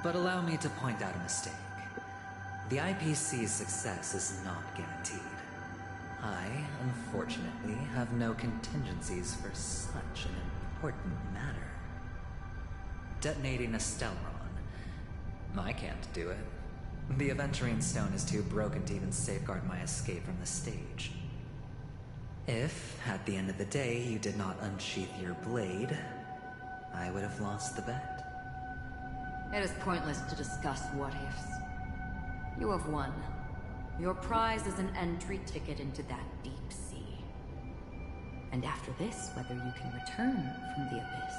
But allow me to point out a mistake. The IPC's success is not guaranteed. I, unfortunately, have no contingencies for such an important matter. Detonating a Stellron. I can't do it. The Aventurine Stone is too broken to even safeguard my escape from the stage. If, at the end of the day, you did not unsheath your blade, I would have lost the bet. It is pointless to discuss what-ifs. You have won. Your prize is an entry ticket into that deep sea. And after this, whether you can return from the abyss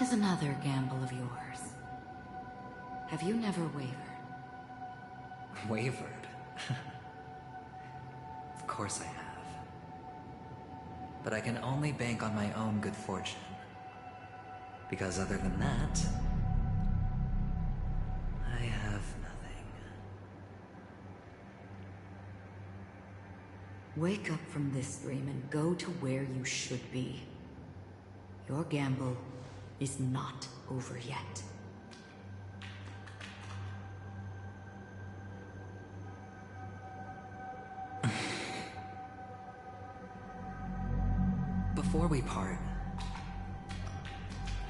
is another gamble of yours. Have you never wavered? Wavered? Of course I have. But I can only bank on my own good fortune. Because other than that, I have nothing. Wake up from this dream and go to where you should be. Your gamble is not over yet. Before we part,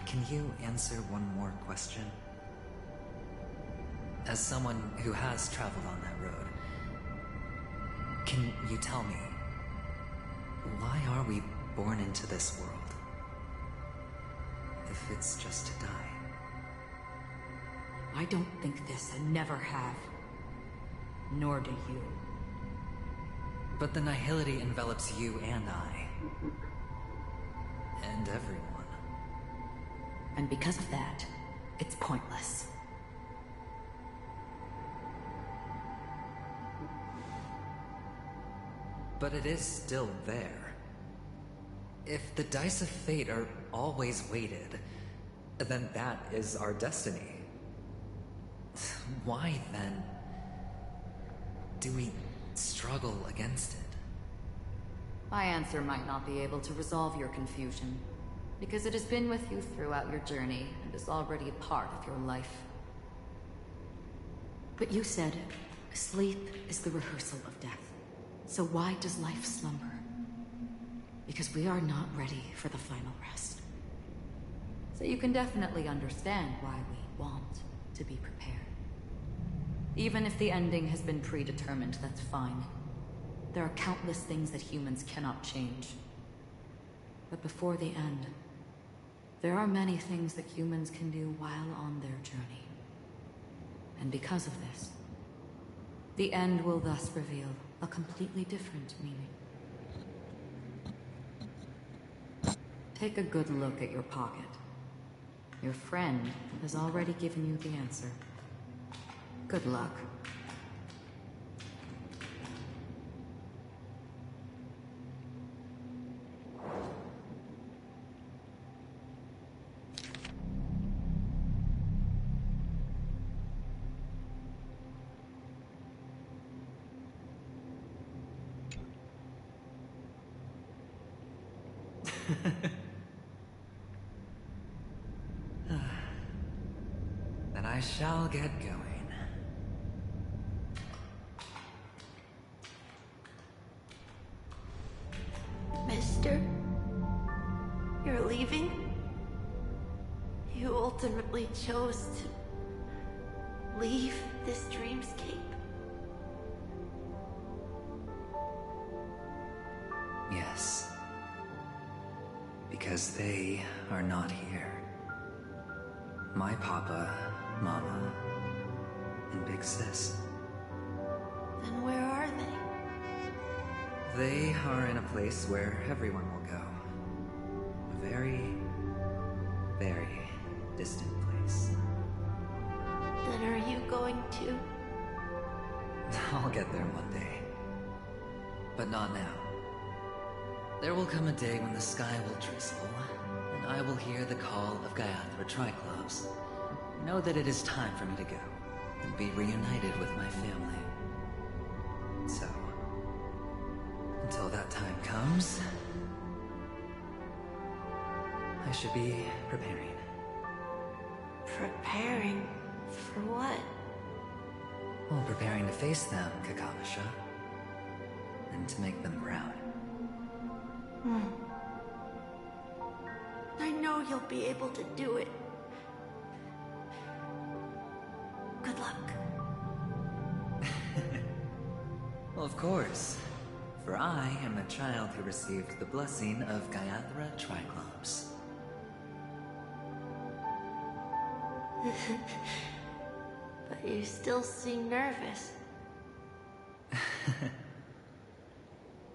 can you answer one more question? As someone who has traveled on that road, can you tell me, why are we born into this world? If it's just to die. I don't think this and never have. Nor do you. But the nihility envelops you and I. And everyone. And because of that, it's pointless. But it is still there. If the dice of fate are always weighted, then that is our destiny. Why, then, do we struggle against it? My answer might not be able to resolve your confusion, because it has been with you throughout your journey and is already a part of your life. But you said, sleep is the rehearsal of death. So why does life slumber? Because we are not ready for the final rest. So you can definitely understand why we want to be prepared. Even if the ending has been predetermined, that's fine. There are countless things that humans cannot change. But before the end, there are many things that humans can do while on their journey. And because of this, the end will thus reveal a completely different meaning. Take a good look at your pocket. Your friend has already given you the answer. Good luck. Then I shall get going. Mister? You're leaving? You ultimately chose to leave this dreamscape? Yes. Because they are not here. My papa, mama, and big sis. Then where are they? They are in a place where everyone will go. A very, very distant place. Then are you going to? I'll get there one day. But not now. There will come a day when the sky will drizzle, and I will hear the call of Gaiathra Triclops. Know that it is time for me to go, and be reunited with my family. So, until that time comes, I should be preparing. Preparing? For what? Well, preparing to face them, Kakavasha. And to make them proud. I know you'll be able to do it. Good luck. Well, of course. For I am the child who received the blessing of Gaiathra Triclops. But you still seem nervous.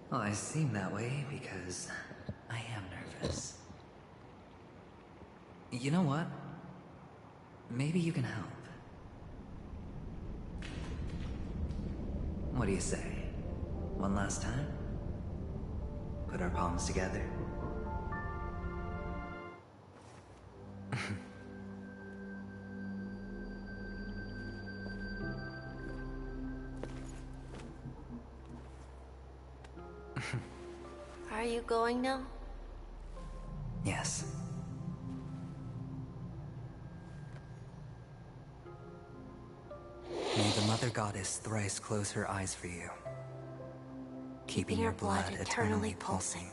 Well, I seem that way because I am nervous. You know what? Maybe you can help. What do you say? One last time? Put our palms together? Are you going now? Yes. May the Mother Goddess thrice close her eyes for you, keeping your blood eternally pulsing.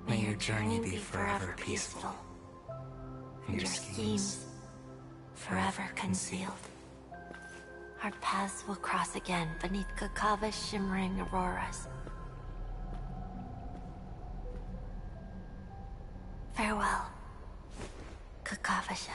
May your journey be forever peaceful, and your schemes forever concealed. Our paths will cross again beneath Kakava's shimmering auroras. Farewell, Kakavasha.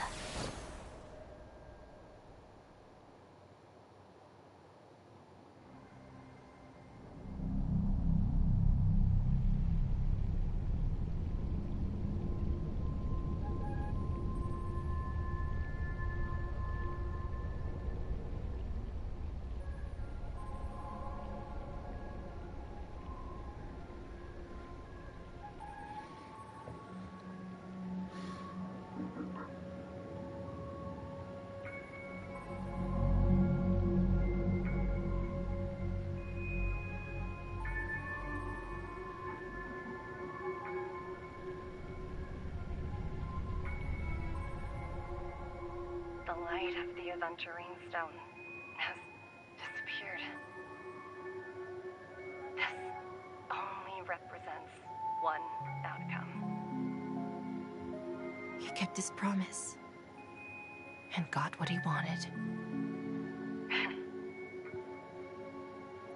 The light of the Aventurine Stone has disappeared. This only represents one outcome. He kept his promise. And got what he wanted.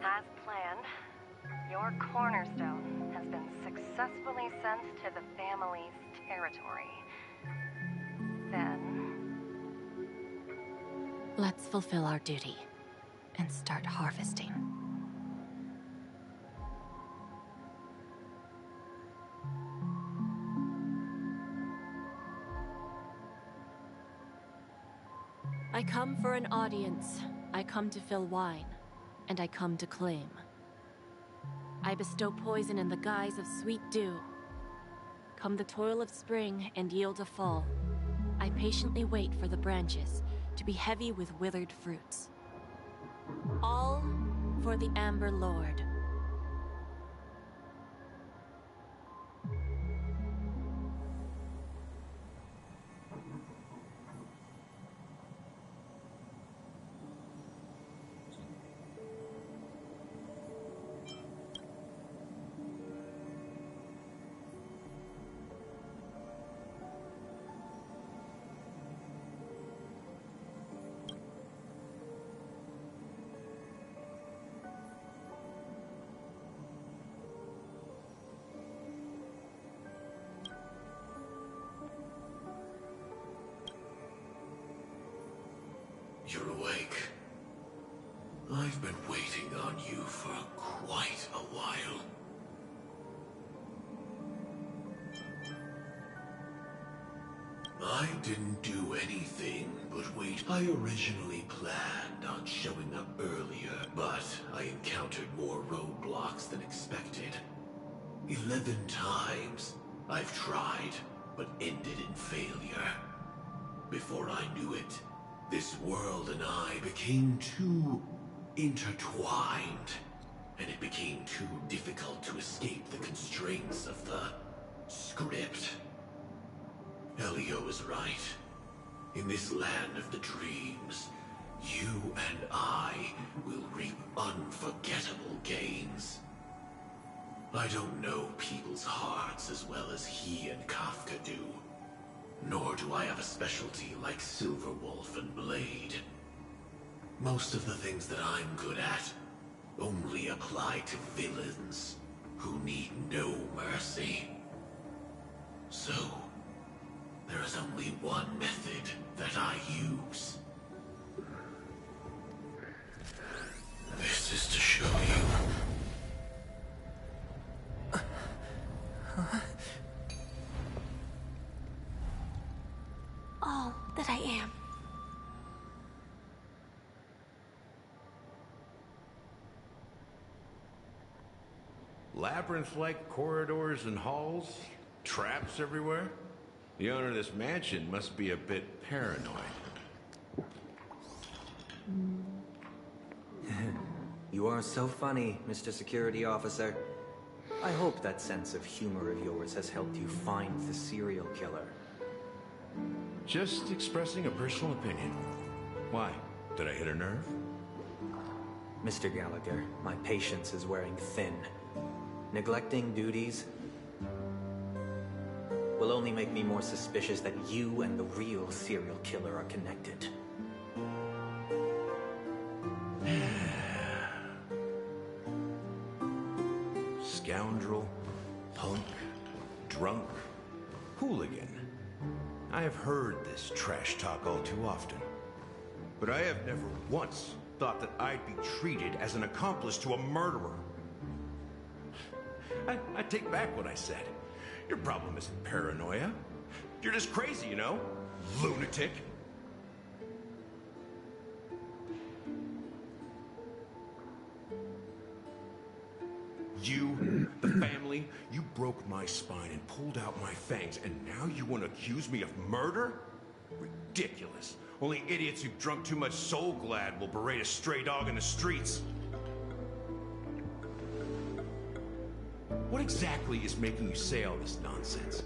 As planned, your cornerstone has been successfully sent to the family's territory. Then, Let's fulfill our duty and start harvesting. I come for an audience. I come to fill wine, and I come to claim. I bestow poison in the guise of sweet dew. Come the toil of spring and yield a fall. I patiently wait for the branches to be heavy with withered fruits. All for the Amber Lord. You're awake. I've been waiting on you for quite a while. I didn't do anything but wait. I originally planned on showing up earlier, but I encountered more roadblocks than expected. 11 times I've tried, but ended in failure. Before I knew it, this world and I became too intertwined, and it became too difficult to escape the constraints of the script. Elio is right. In this land of the dreams, you and I will reap unforgettable gains. I don't know people's hearts as well as he and Kafka do. Nor do I have a specialty like Silverwolf and Blade. Most of the things that I'm good at only apply to villains who need no mercy. So, there is only one method that I use. This is to show you. All that I am. Labyrinth-like corridors and halls? Traps everywhere? The owner of this mansion must be a bit paranoid. You are so funny, Mr. Security Officer. I hope that sense of humor of yours has helped you find the serial killer. Just expressing a personal opinion. Why? Did I hit a nerve? Mr. Gallagher, my patience is wearing thin. Neglecting duties will only make me more suspicious that you and the real serial killer are connected. Scoundrel, punk, drunk, hooligan. I have heard this trash talk all too often. But I have never once thought that I'd be treated as an accomplice to a murderer. I take back what I said. Your problem isn't paranoia. You're just crazy, you know? Lunatic. You, the family, you broke my spine and pulled out my fangs, and now you want to accuse me of murder? Ridiculous. Only idiots who've drunk too much Soul Glad will berate a stray dog in the streets. What exactly is making you say all this nonsense?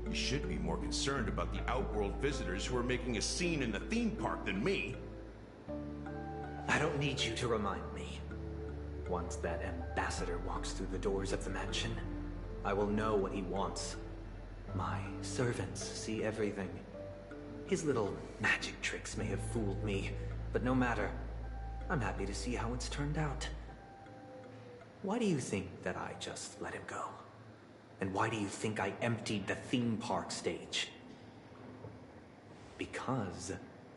You should be more concerned about the Outworld visitors who are making a scene in the theme park than me. I don't need you to remind me. Once that ambassador walks through the doors of the mansion, I will know what he wants. My servants see everything. His little magic tricks may have fooled me, but no matter. I'm happy to see how it's turned out. Why do you think that I just let him go? And why do you think I emptied the theme park stage? Because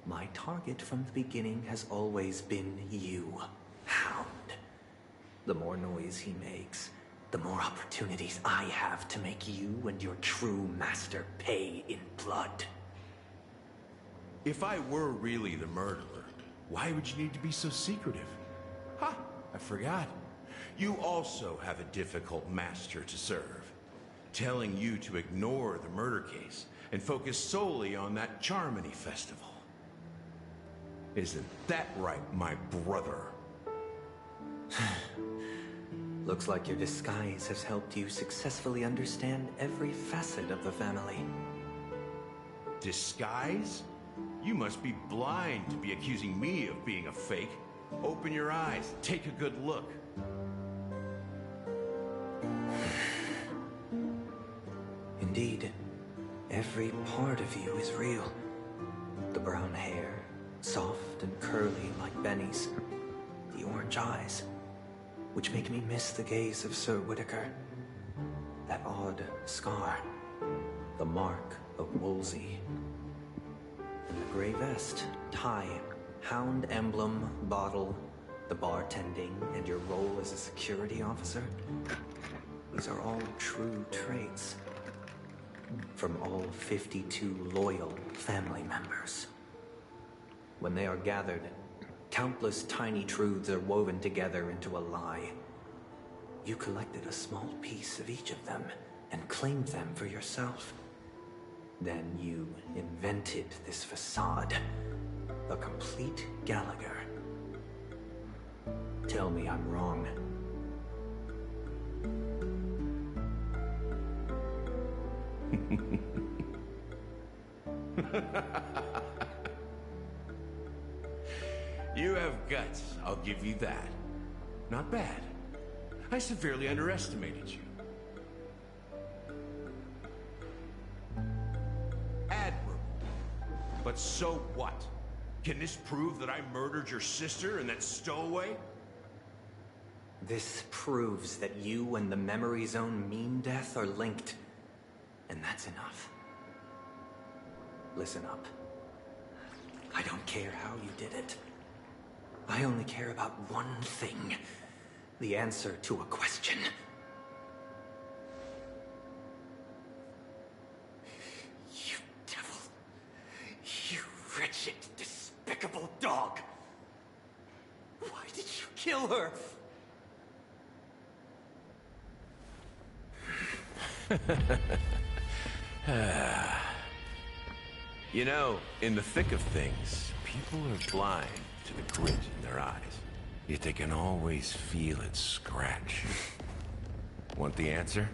My target from the beginning has always been you, Hound. The more noise he makes, the more opportunities I have to make you and your true master pay in blood. If I were really the murderer, why would you need to be so secretive? Ha! I forgot. You also have a difficult master to serve, telling you to ignore the murder case and focus solely on that Charmony festival. Isn't that right, my brother? Looks like your disguise has helped you successfully understand every facet of the family. Disguise? You must be blind to be accusing me of being a fake. Open your eyes, take a good look. Indeed, every part of you is real. The brown hair, soft and curly like Benny's. The orange eyes, which make me miss the gaze of Sir Whitaker. That odd scar, the mark of Wolsey. And the gray vest, tie, hound emblem, bottle, the bartending, and your role as a security officer. These are all true traits. From all 52 loyal family members. When they are gathered, countless tiny truths are woven together into a lie. You collected a small piece of each of them and claimed them for yourself. Then you invented this facade, a complete Gallagher. Tell me I'm wrong. You have guts, I'll give you that. Not bad. I severely underestimated you. Admirable. But so what? Can this prove that I murdered your sister and that stowaway? This proves that you and the Memory Zone meme death are linked. And that's enough. Listen up. I don't care how you did it. I only care about one thing. The answer to a question. You devil. You wretched, despicable dog. Why did you kill her? You know, in the thick of things, people are blind to the grit in their eyes. Yet they can always feel it scratch. Want the answer?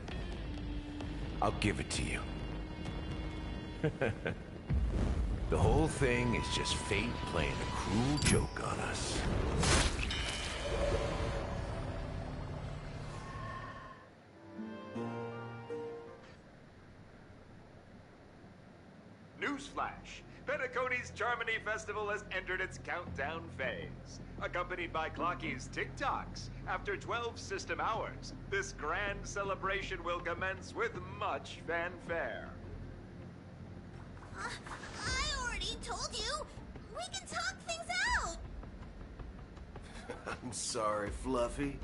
I'll give it to you. The whole thing is just fate playing a cruel joke on us. Newsflash! Penacony's Charmony Festival has entered its countdown phase. Accompanied by Clocky's TikToks, after 12 system hours, this grand celebration will commence with much fanfare. I already told you! We can talk things out! I'm sorry, Fluffy.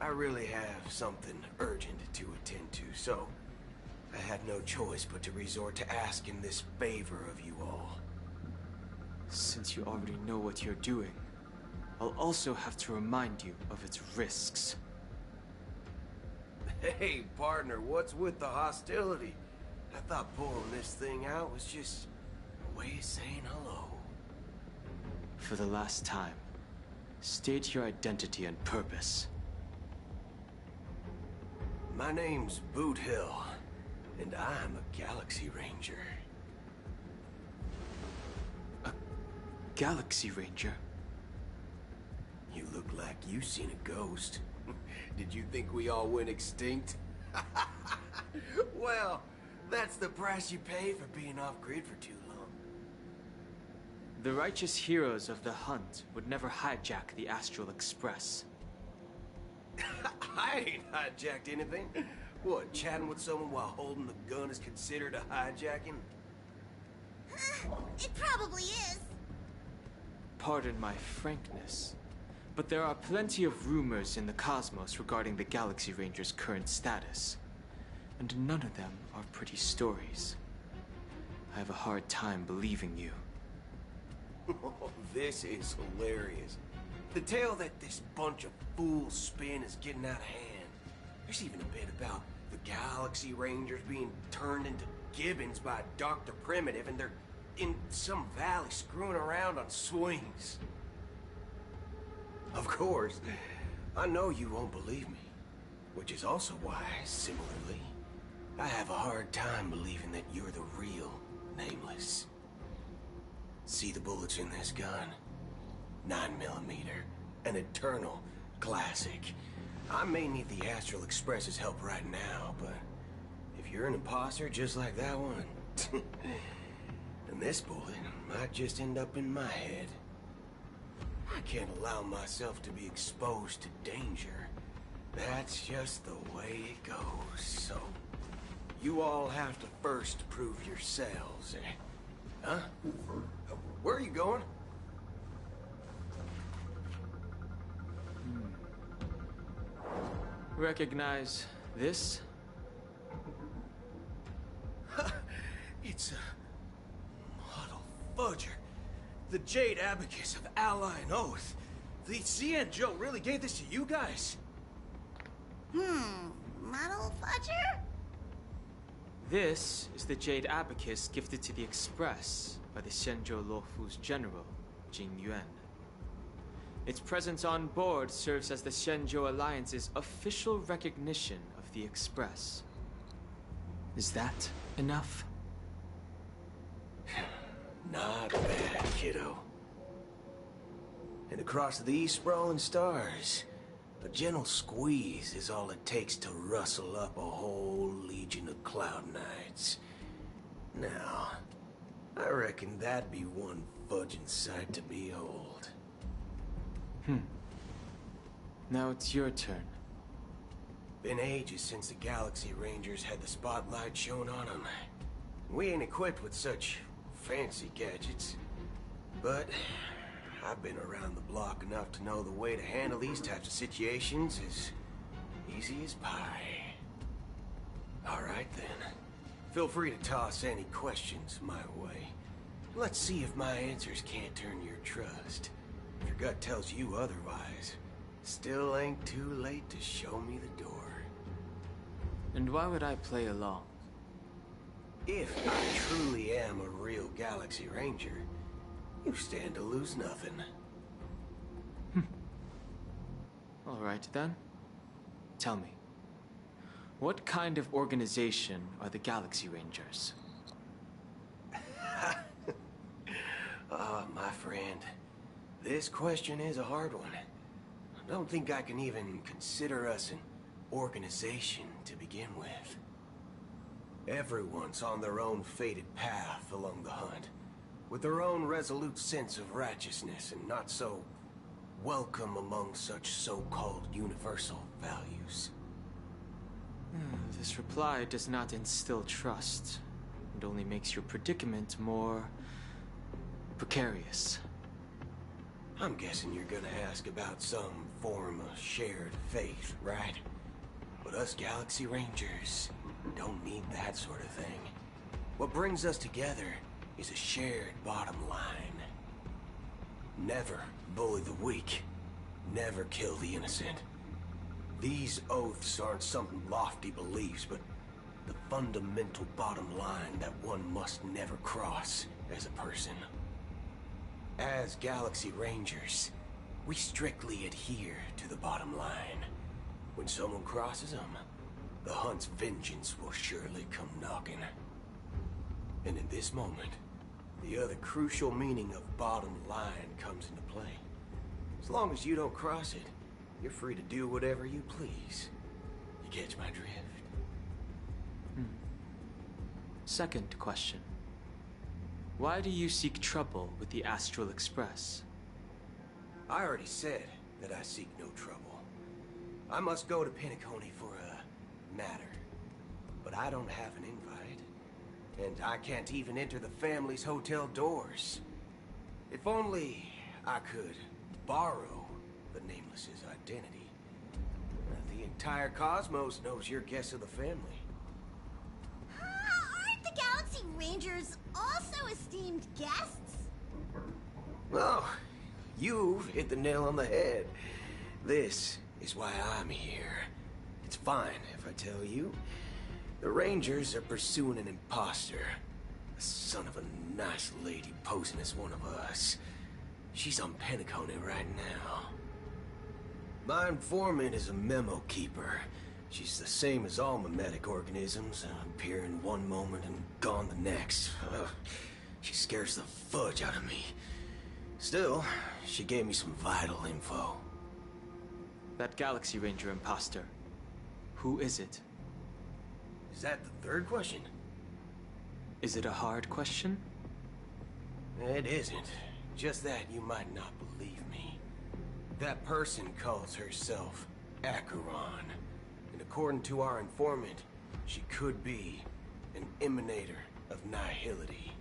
I really have something urgent to attend to, so I had no choice but to resort to asking this favor of you all. Since you already know what you're doing, I'll also have to remind you of its risks. Hey, partner, what's with the hostility? I thought pulling this thing out was just a way of saying hello. For the last time, state your identity and purpose. My name's Boot Hill, and I'm a Galaxy Ranger. A Galaxy Ranger? You look like you seen a ghost. Did you think we all went extinct? Well, that's the price you pay for being off-grid for too long. The righteous heroes of the Hunt would never hijack the Astral Express. I ain't hijacked anything. What, chatting with someone while holding the gun is considered a hijacking? It probably is. pardon my frankness, but there are plenty of rumors in the cosmos regarding the Galaxy Ranger's current status, and none of them are pretty stories. I have a hard time believing you. This is hilarious. The tale that this bunch of fools spin is getting out of hand. There's even a bit about the Galaxy Rangers being turned into gibbons by Dr. Primitive, and they're in some valley screwing around on swings. Of course, I know you won't believe me, which is also why, similarly, I have a hard time believing that you're the real Nameless. See the bullets in this gun? 9mm, an eternal classic. I may need the Astral Express's help right now, but if you're an imposter just like that one, then this bullet might just end up in my head. I can't allow myself to be exposed to danger. That's just the way it goes, so you all have to first prove yourselves, eh? Huh? Where are you going? Recognize this? It's a model fudger. The Jade Abacus of Ally and Oath. The CN Joe really gave this to you guys? Model fudger? This is the Jade Abacus gifted to the Express by the Shenzhou Luofu's general, Jing Yuan. Its presence on board serves as the Shenzhou Alliance's official recognition of the Express. Is that enough? Not bad, kiddo. And across these sprawling stars, a gentle squeeze is all it takes to rustle up a whole legion of Cloud Knights. Now, I reckon that'd be one fudging sight to behold. Now it's your turn. Been ages since the Galaxy Rangers had the spotlight shown on them. We ain't equipped with such fancy gadgets, but I've been around the block enough to know the way to handle these types of situations is easy as pie. All right then. Feel free to toss any questions my way. Let's see if my answers can't turn your trust. If your gut tells you otherwise, still ain't too late to show me the door. And why would I play along? If I truly am a real Galaxy Ranger, you stand to lose nothing. All right then. Tell me, what kind of organization are the Galaxy Rangers? My friend, this question is a hard one. I don't think I can even consider us an organization to begin with. Everyone's on their own fated path along the hunt, with their own resolute sense of righteousness and not so welcome among such so-called universal values. This reply does not instill trust, and only makes your predicament more precarious. I'm guessing you're gonna ask about some form of shared faith, right? But us Galaxy Rangers don't need that sort of thing. What brings us together is a shared bottom line. Never bully the weak. Never kill the innocent. These oaths aren't some lofty beliefs, but the fundamental bottom line that one must never cross as a person. As Galaxy Rangers, we strictly adhere to the bottom line. When someone crosses them, the hunt's vengeance will surely come knocking. And in this moment, the other crucial meaning of bottom line comes into play. As long as you don't cross it, you're free to do whatever you please. You catch my drift? Second question. Why do you seek trouble with the Astral Express? I already said that I seek no trouble. I must go to Penacony for a matter. But I don't have an invite. And I can't even enter the family's hotel doors. If only I could borrow the Nameless's identity. The entire cosmos knows you're guests of the family. Aren't the Galaxy Rangers also esteemed guests? Well, you've hit the nail on the head. This is why I'm here. It's fine if I tell you. The Rangers are pursuing an imposter. A son of a nice lady posing as one of us. She's on Penacony right now. My informant is a memo keeper. She's the same as all mimetic organisms, appearing one moment and gone the next. She scares the fudge out of me. Still, she gave me some vital info. That Galaxy Ranger imposter. Who is it? Is that the third question? Is it a hard question? It isn't. Just that you might not believe me. That person calls herself Acheron. And according to our informant, she could be an emanator of nihility.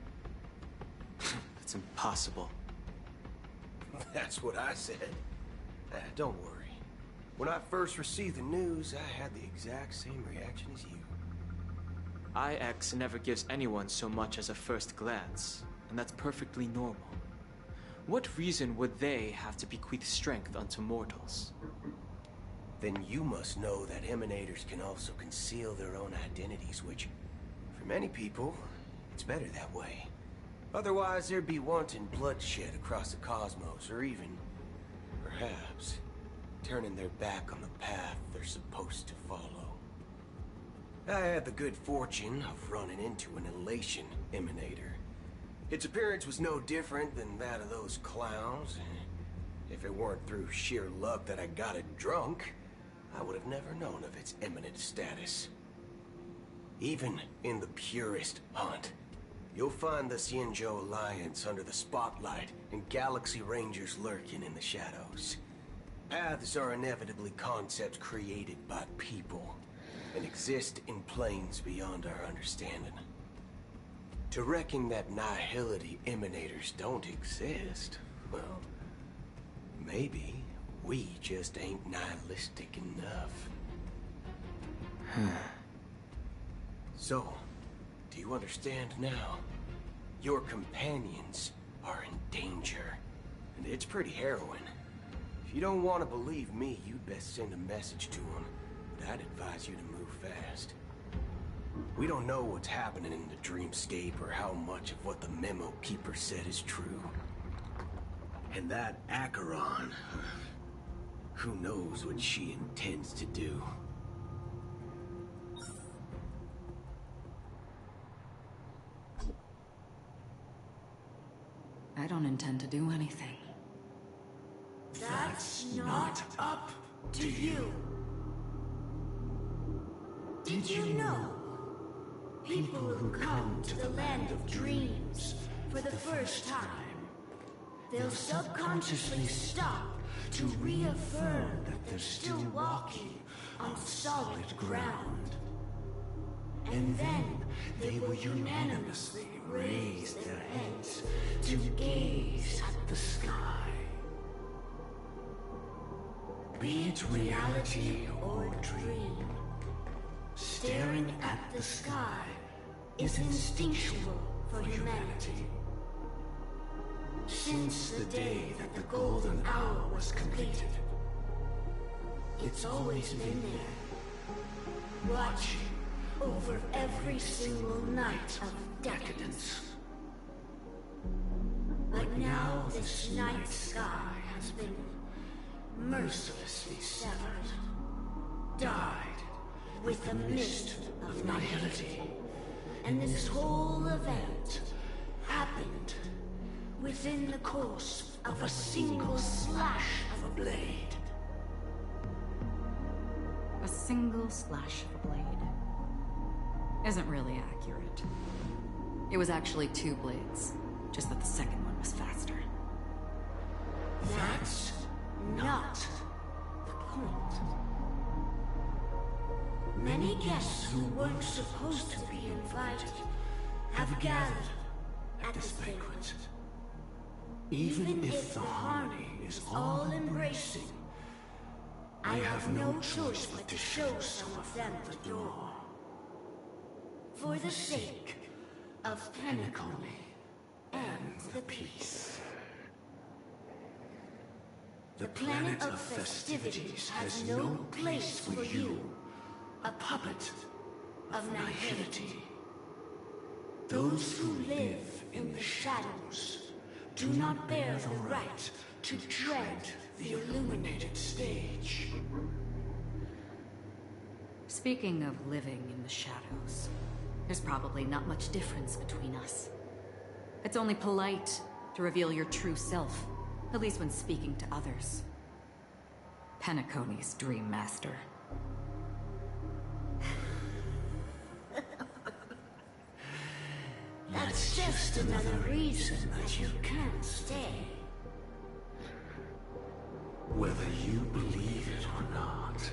That's impossible. That's what I said. Don't worry. When I first received the news, I had the exact same reaction as you. IX never gives anyone so much as a first glance, and that's perfectly normal. What reason would they have to bequeath strength unto mortals? Then you must know that emanators can also conceal their own identities, which, for many people, it's better that way. Otherwise, there'd be wanton bloodshed across the cosmos, or even, perhaps, turning their back on the path they're supposed to follow. I had the good fortune of running into an elation emanator. Its appearance was no different than that of those clowns. If it weren't through sheer luck that I got it drunk, I would have never known of its eminent status. Even in the purest hunt, you'll find the Xianzhou Alliance under the spotlight and Galaxy Rangers lurking in the shadows. Paths are inevitably concepts created by people and exist in planes beyond our understanding. To reckon that nihility emanators don't exist, well, maybe we just ain't nihilistic enough. So, do you understand now? Your companions are in danger, and it's pretty harrowing. If you don't want to believe me, you'd best send a message to them, but I'd advise you to move fast. We don't know what's happening in the dreamscape or how much of what the memo keeper said is true. And that Acheron, who knows what she intends to do? I don't intend to do anything. That's not up to you. Did you know? People who come to the land of dreams for the first time, they'll subconsciously stop to reaffirm that they're still walking on solid ground. And then they will unanimously raise their heads to gaze at the sky. Be it reality or dream, staring at the sky is instinctual for humanity. Since the day that the golden hour was completed, it's always been there, watching over every single night of decadence. But now this night sky has been mercilessly severed, dyed with the mist of nihility. And this whole event happened within the course of a single slash of a blade. A single slash of a blade isn't really accurate. It was actually 2 blades, just that the second one was faster. That's not the point. Many guests who weren't supposed to be invited have gathered at this banquet. Even if the harmony is all-embracing, I have no choice but to show some of them the door. For the sake of Penacony and the peace. The planet of festivities has no place for you, a puppet of nihility. Those who live in the shadows do not bear the right to tread the illuminated stage. Speaking of living in the shadows, there's probably not much difference between us. It's only polite to reveal your true self, at least when speaking to others. Penacony's Dream Master. That's just another reason that you can't stay. Whether you believe it or not,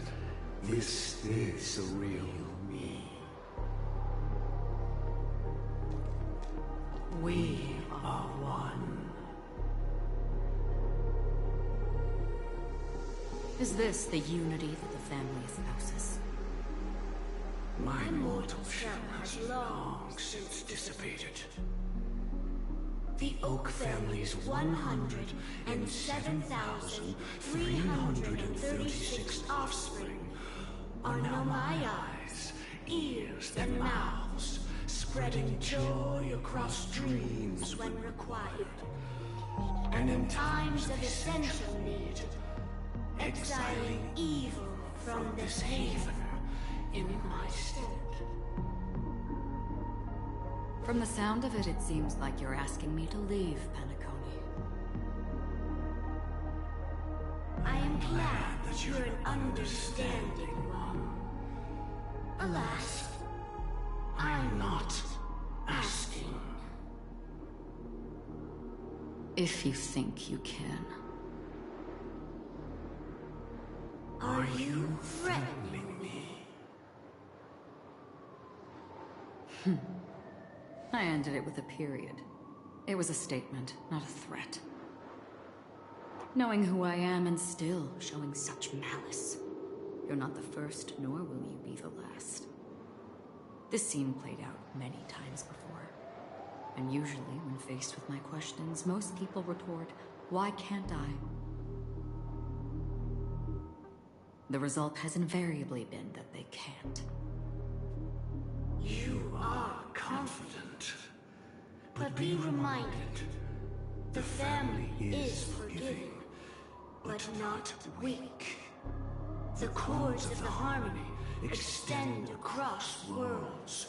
this is the real me. We are one. Is this the unity that the family espouses? My mortal shell has long since dissipated. The Oak family's 107,336 offspring are now my eyes, ears, and mouths, spreading joy across dreams when required. And in times of essential need, exiling evil from this haven in my stead. From the sound of it, it seems like you're asking me to leave Penacony. I am glad that you're an understanding one. Alas, I'm not asking. If you think you can. Are you threatening me? I ended it with a period. It was a statement, not a threat. Knowing who I am and still showing such malice. You're not the first, nor will you be the last. This scene played out many times before. And usually, when faced with my questions, most people retort, "Why can't I?" The result has invariably been that they can't. You are confident. But be reminded, the family is forgiving, but not weak. The cords of the harmony extend across worlds.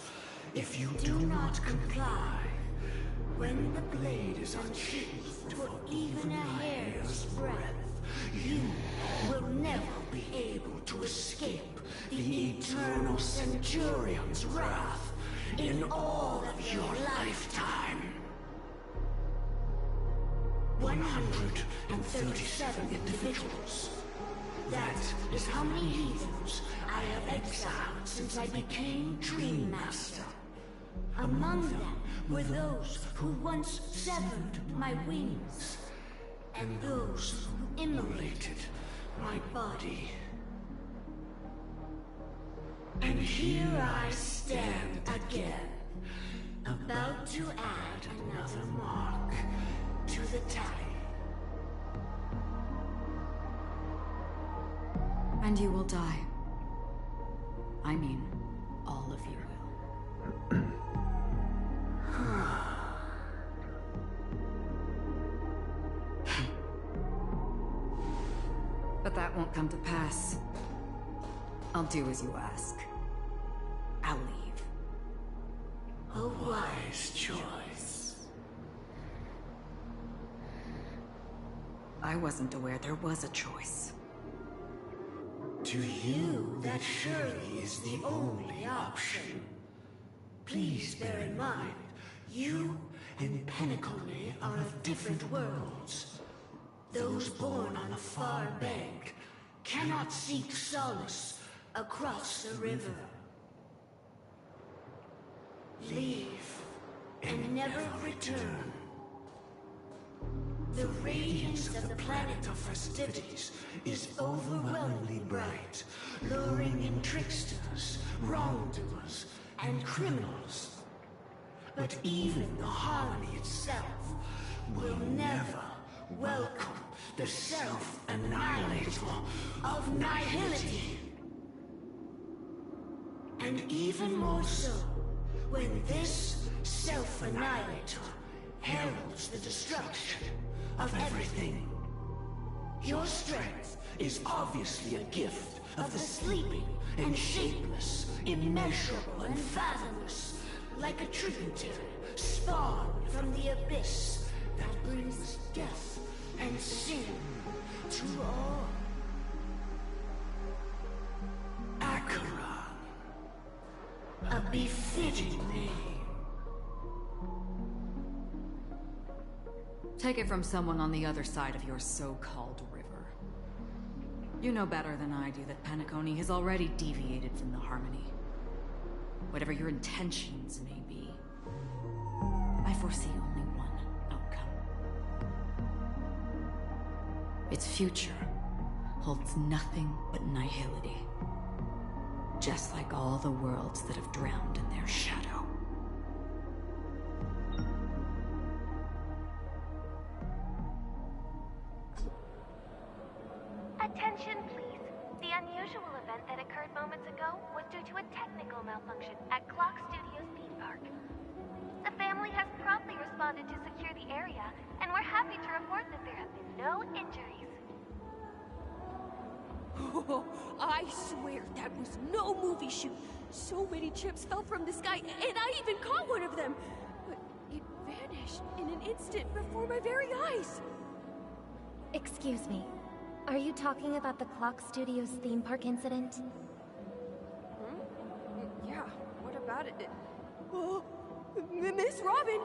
If you do not comply, when the blade is unsheathed for even a hair's breadth, you will never be able to escape the eternal Centurion's wrath in all of your lifetime. 137 individuals. That is how many heathens I have exiled since I became Dream Master. Among them were those who once severed my wings, and those who immolated my body. And here I stand again, about to add another mark to the tally. And you will die. I mean, all of you will. But that won't come to pass. I'll do as you ask. I'll leave. A wise choice. I wasn't aware there was a choice. To you, that surely is the only option. Please bear in mind, you and Penacony are of different worlds. Those born on the far bank cannot seek solace across the river. Leave and never return. The radiance of the planet of festivities is overwhelmingly bright, luring in tricksters, wrongdoers, and criminals. But even the harmony itself will never welcome the self-annihilator of nihility. And even more so, when this self-annihilator heralds the destruction of everything. Your strength is obviously a gift of the sleeping and shapeless, immeasurable and fathomless, like a tributary spawned from the abyss that brings death and sin to all. Acheron, a befitting name. Take it from someone on the other side of your so-called river. You know better than I do that Penacony has already deviated from the harmony. Whatever your intentions may be, I foresee only one outcome. Its future holds nothing but nihility. Just like all the worlds that have drowned in their shadow. Attention, please. The unusual event that occurred moments ago was due to a technical malfunction at Clock Studios theme park. The family has promptly responded to secure the area, and we're happy to report that there have been no injuries. Oh, I swear that was no movie shoot. So many chips fell from the sky, and I even caught one of them. But it vanished in an instant before my very eyes. Excuse me. Are you talking about the Clock Studios theme park incident? Yeah, what about it? Oh, Miss Robin!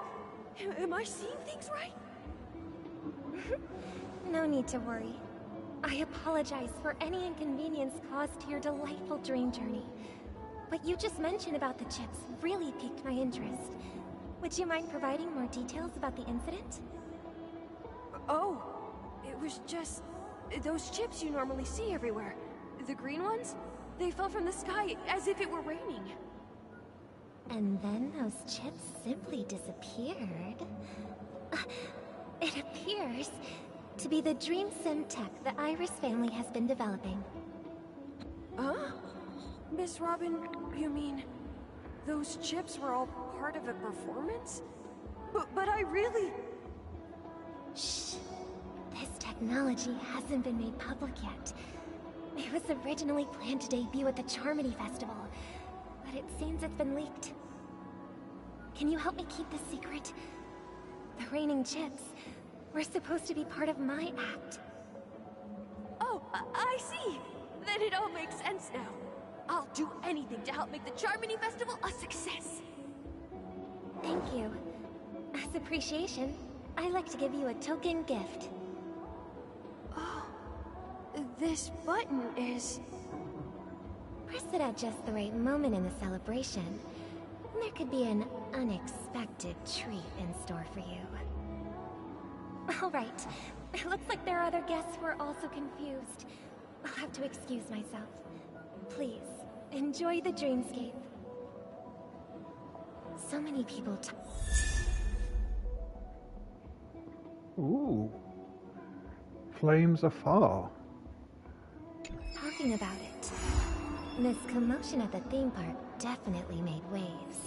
Am I seeing things right? No need to worry. I apologize for any inconvenience caused to your delightful dream journey. What you just mentioned about the chips really piqued my interest. Would you mind providing more details about the incident? Oh, it was just... those chips you normally see everywhere. The green ones? They fell from the sky as if it were raining. And then those chips simply disappeared. It appears to be the Dream Sim tech the Iris family has been developing. Huh? Miss Robin, you mean... those chips were all part of a performance? But I really... Shh. This technology hasn't been made public yet. It was originally planned to debut at the Charmony Festival, but it seems it's been leaked. Can you help me keep this secret? The raining chips were supposed to be part of my act. Oh, I see! Then it all makes sense now. I'll do anything to help make the Charmony Festival a success! Thank you. As appreciation, I'd like to give you a token gift. Oh, this button is... Press it at just the right moment in the celebration. There could be an unexpected treat in store for you. All right. It looks like there are other guests who are also confused. I'll have to excuse myself. Please, enjoy the dreamscape. So many people Ooh. Flames afar. talking about it. This commotion at the theme park definitely made waves.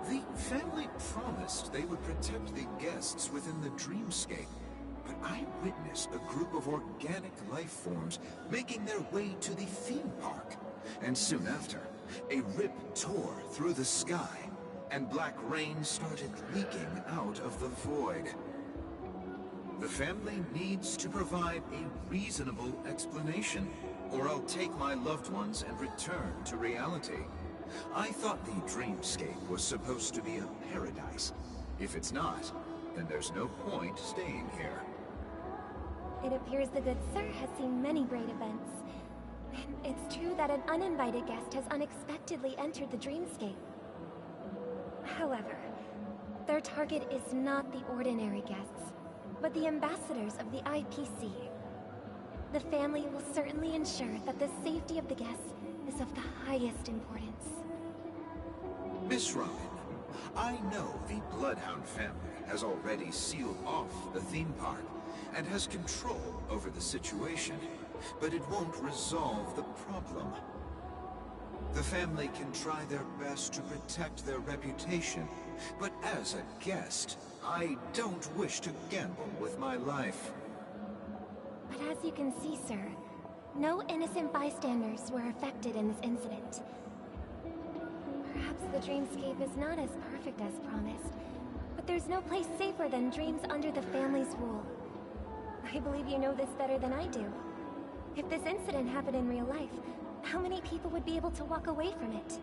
The family promised they would protect the guests within the dreamscape, but I witnessed a group of organic life forms making their way to the theme park. And soon after, a rip tore through the sky, and black rain started leaking out of the void. The family needs to provide a reasonable explanation, or I'll take my loved ones and return to reality. I thought the dreamscape was supposed to be a paradise. If it's not, then there's no point staying here. It appears the good sir has seen many great events. And it's true that an uninvited guest has unexpectedly entered the dreamscape. However, their target is not the ordinary guests, but the ambassadors of the IPC. The family will certainly ensure that the safety of the guests is of the highest importance. Miss Robin, I know the Bloodhound family has already sealed off the theme park and has control over the situation, but it won't resolve the problem. The family can try their best to protect their reputation, but as a guest, I don't wish to gamble with my life. But as you can see, sir, no innocent bystanders were affected in this incident. Perhaps the dreamscape is not as perfect as promised, but there's no place safer than dreams under the family's rule. I believe you know this better than I do. If this incident happened in real life, how many people would be able to walk away from it?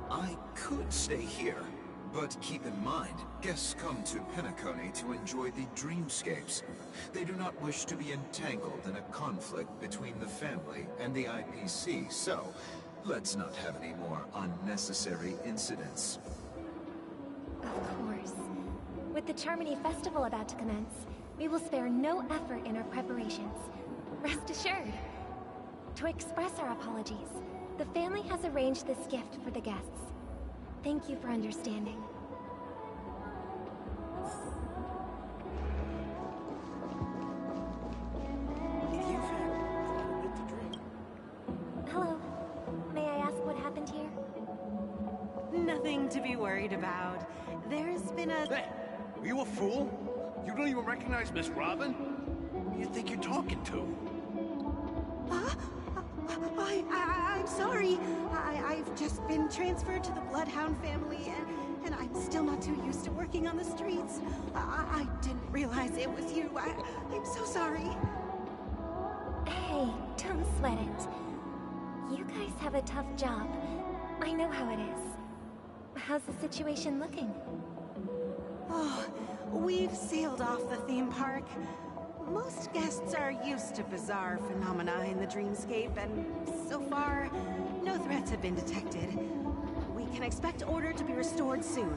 I could stay here, but keep in mind, guests come to Penacony to enjoy the dreamscapes. They do not wish to be entangled in a conflict between the family and the IPC, so let's not have any more unnecessary incidents. Of course. With the Charmony Festival about to commence, we will spare no effort in our preparations. Rest assured. To express our apologies, the family has arranged this gift for the guests. Thank you for understanding. Hello. May I ask what happened here? Nothing to be worried about. There's been a... Hey, are you a fool? You don't even recognize Miss Robin? Who do you think you're talking to? I'm sorry. I've just been transferred to the Bloodhound family, and I'm still not too used to working on the streets. I didn't realize it was you. I'm so sorry. Hey, don't sweat it. You guys have a tough job. I know how it is. How's the situation looking? Oh, we've sealed off the theme park. Most guests are used to bizarre phenomena in the dreamscape, and so far, no threats have been detected. We can expect order to be restored soon.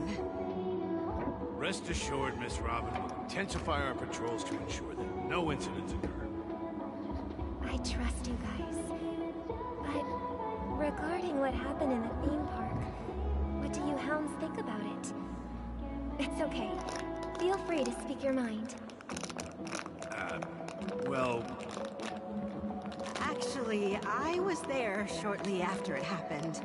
Rest assured, Miss Robin, we'll intensify our patrols to ensure that no incidents occur. I trust you guys. But regarding what happened in the theme park, what do you hounds think about it? It's okay. Feel free to speak your mind. Well... Actually, I was there shortly after it happened.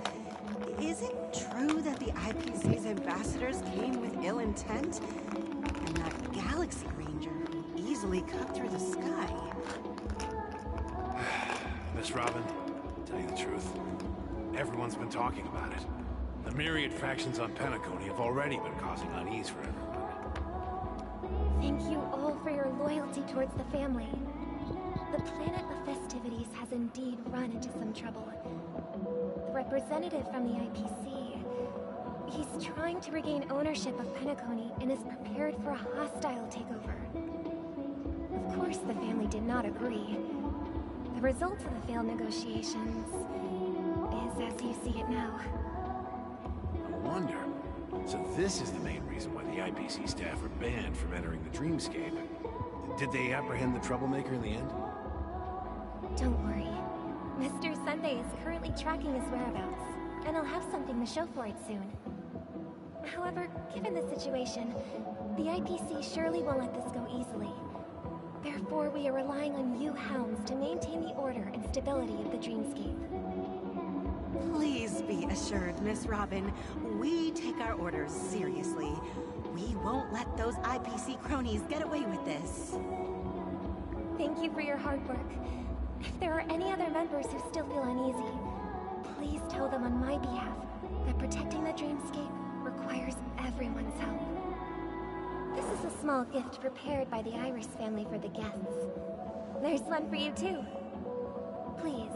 Is it true that the IPC's ambassadors came with ill intent? And that Galaxy Ranger easily cut through the sky? Miss Robin, to tell you the truth, everyone's been talking about it. The myriad factions on Penacony have already been causing unease for everyone. Thank you all for your loyalty towards the family. The planet of festivities has indeed run into some trouble. The representative from the IPC, he's trying to regain ownership of Penacony and is prepared for a hostile takeover. Of course, the family did not agree. The result of the failed negotiations is as you see it now. No wonder. So this is the main reason why the IPC staff are banned from entering the dreamscape. Did they apprehend the troublemaker in the end? Don't worry. Mr. Sunday is currently tracking his whereabouts, and I'll have something to show for it soon. However, given the situation, the IPC surely won't let this go easily. Therefore, we are relying on you hounds to maintain the order and stability of the dreamscape. Please Be assured, Miss Robin, we take our orders seriously. We won't let those IPC cronies get away with this. Thank you for your hard work. If there are any other members who still feel uneasy, please tell them on my behalf that protecting the dreamscape requires everyone's help. This is a small gift prepared by the Iris family for the guests. There's one for you too. Please,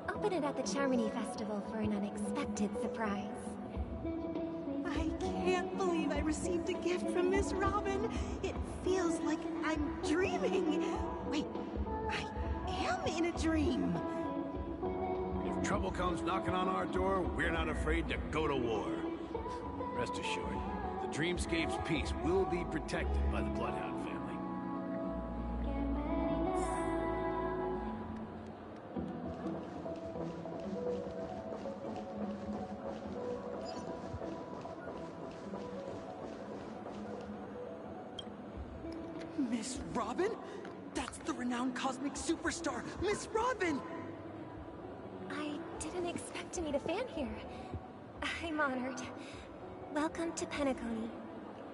open it at the Charmony Festival for an unexpected surprise. I can't believe I received a gift from Miss Robin. It feels like I'm dreaming. Wait, I am in a dream. If trouble comes knocking on our door, we're not afraid to go to war. Rest assured, the Dreamscape's peace will be protected by the Bloodhound family. Miss Robin? That's the renowned cosmic superstar, Miss Robin! I didn't expect to meet a fan here. I'm honored. Welcome to Penacony,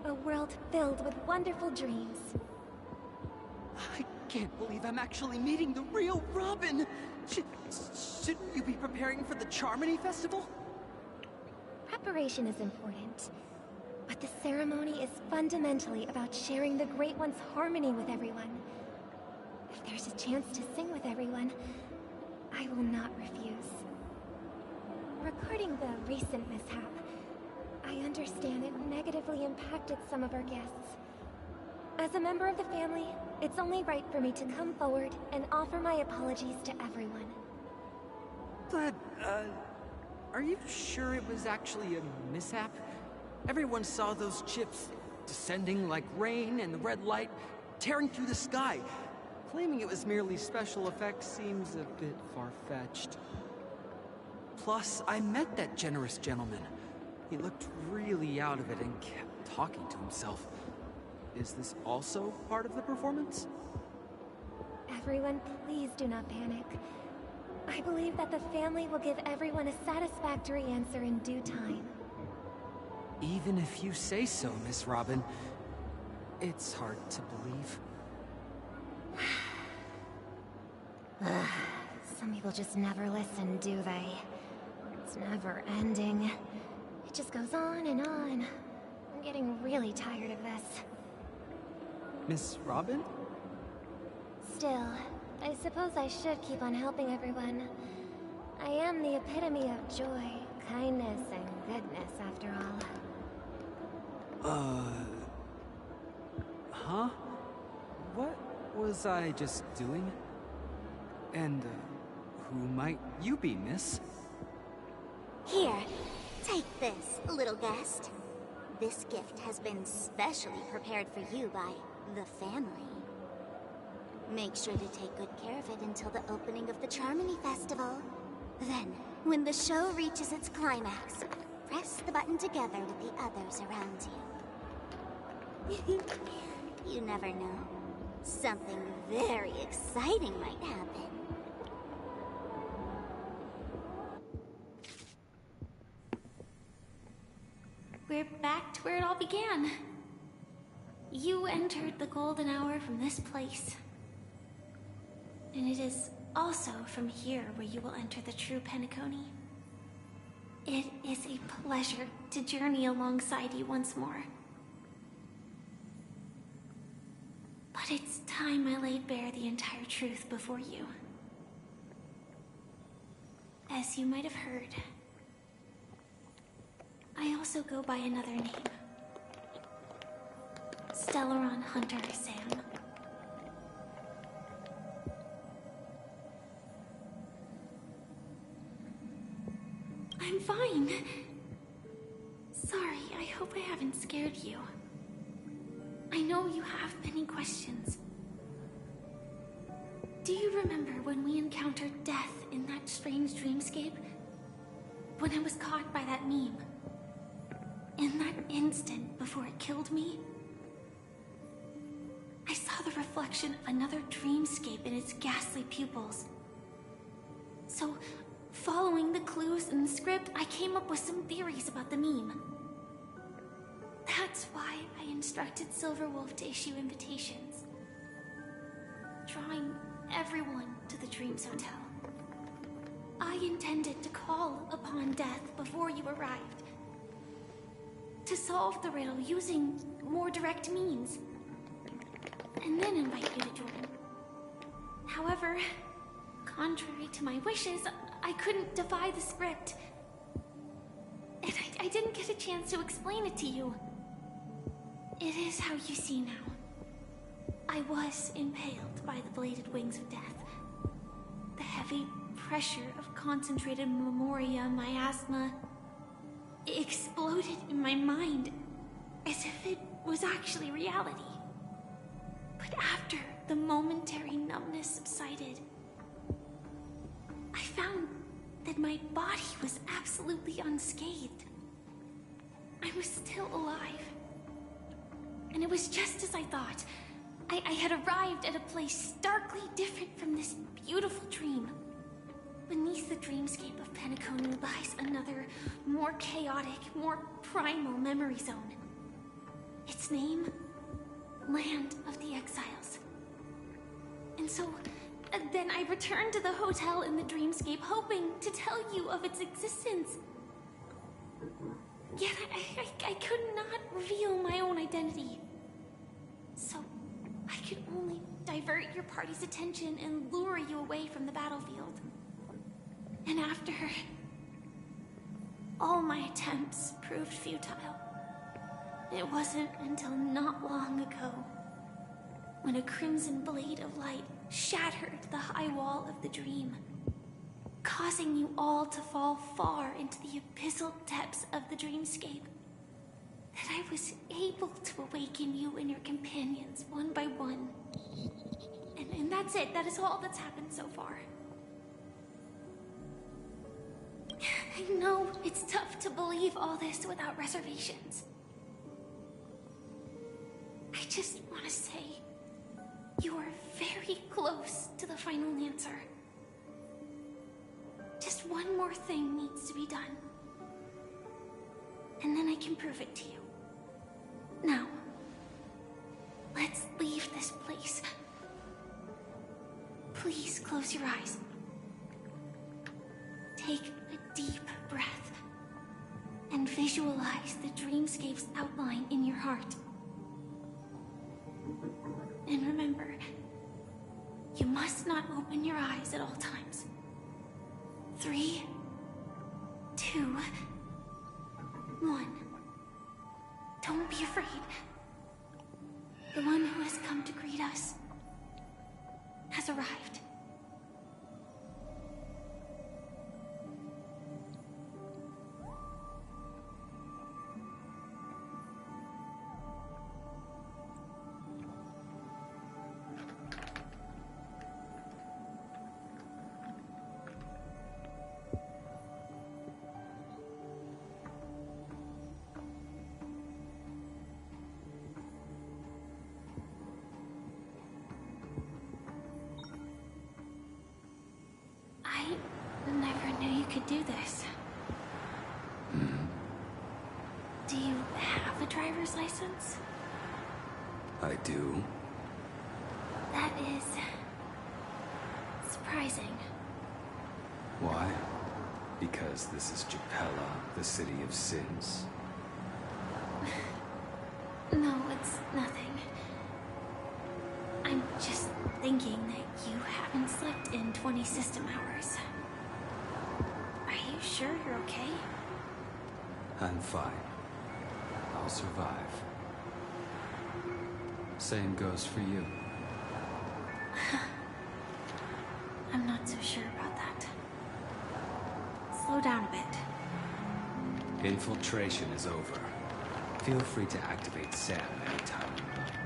a world filled with wonderful dreams. I can't believe I'm actually meeting the real Robin! Shouldn't you be preparing for the Charmony Festival? Preparation is important, but the ceremony is fundamentally about sharing the Great One's harmony with everyone. If there's a chance to sing with everyone, I will not refuse. Regarding the recent mishap, I understand it negatively impacted some of our guests. As a member of the family, it's only right for me to come forward and offer my apologies to everyone. But, are you sure it was actually a mishap? Everyone saw those chips descending like rain and the red light tearing through the sky. Claiming it was merely special effects seems a bit far-fetched. Plus, I met that generous gentleman. He looked really out of it and kept talking to himself. Is this also part of the performance? Everyone, please do not panic. I believe that the family will give everyone a satisfactory answer in due time. Even if you say so, Miss Robin, it's hard to believe. Some people just never listen, do they? It's never ending. It just goes on and on. I'm getting really tired of this. Miss Robin? Still, I suppose I should keep on helping everyone. I am the epitome of joy, kindness, and goodness, after all. Huh? What was I just doing? And, who might you be, miss? Here, take this, little guest. This gift has been specially prepared for you by the family. Make sure to take good care of it until the opening of the Charmony Festival. Then, when the show reaches its climax, press the button together with the others around you. You never know. Something very exciting might happen. We're back to where it all began. You entered the golden hour from this place. And it is also from here where you will enter the true Penacony. It is a pleasure to journey alongside you once more. But it's time I laid bare the entire truth before you. As you might have heard, I also go by another name. Stellaron Hunter Sam. I'm fine. Sorry, I hope I haven't scared you. I know you have many questions. Do you remember when we encountered death in that strange dreamscape? When I was caught by that meme? In that instant before it killed me? I saw the reflection of another dreamscape in its ghastly pupils. So, following the clues in the script, I came up with some theories about the meme. That's why I instructed Silverwolf to issue invitations, drawing everyone to the Dreams Hotel. I intended to call upon death before you arrived, to solve the riddle using more direct means, and then invite you to join. However, contrary to my wishes, I couldn't defy the script, and I didn't get a chance to explain it to you. It is how you see now. I was impaled by the bladed wings of death. The heavy pressure of concentrated memoria miasma exploded in my mind as if it was actually reality. But after the momentary numbness subsided, I found that my body was absolutely unscathed. I was still alive. And it was just as I thought. I had arrived at a place starkly different from this beautiful dream. Beneath the dreamscape of Penaconu lies another, more chaotic, more primal memory zone. Its name? Land of the Exiles. And so, then I returned to the hotel in the dreamscape, hoping to tell you of its existence. Yet I could not reveal my own identity. So, I could only divert your party's attention and lure you away from the battlefield. And after all my attempts proved futile, it wasn't until not long ago when a crimson blade of light shattered the high wall of the dream, causing you all to fall far into the abyssal depths of the dreamscape, that I was able to awaken you and your companions one by one. And that's it. That is all that's happened so far. I know it's tough to believe all this without reservations. I just want to say, you are very close to the final answer. Just one more thing needs to be done. And then I can prove it to you. Now, let's leave this place. Please close your eyes. Take a deep breath and visualize the dreamscape's outline in your heart. And remember, you must not open your eyes at all times. 3, 2, 1. Don't be afraid. The one who has come to greet us has arrived. Do this. Do you have a driver's license? I do. That is surprising. Why? Because this is Japella, the city of sins? No, it's nothing. I'm just thinking that you haven't slept in 20 system hours. Are you sure you're okay? I'm fine. I'll survive. Same goes for you. I'm not so sure about that. Slow down a bit. Infiltration is over. Feel free to activate Sam anytime you like.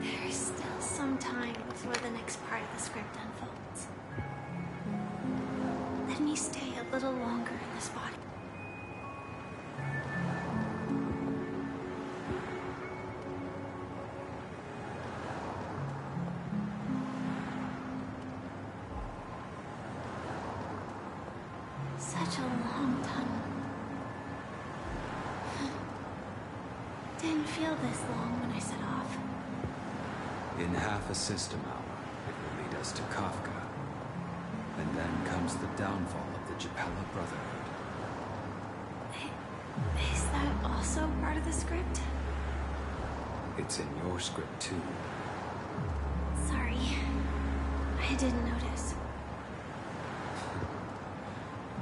There's still some time before the next part of the script unfolds. Let me stay a little longer in this body. Such a long tunnel. Didn't feel this long when I set off. In half a system hour, it will lead us to Kafka. And then comes the downfall of the Japella Brotherhood. Is that also part of the script? It's in your script too. Sorry. I didn't notice.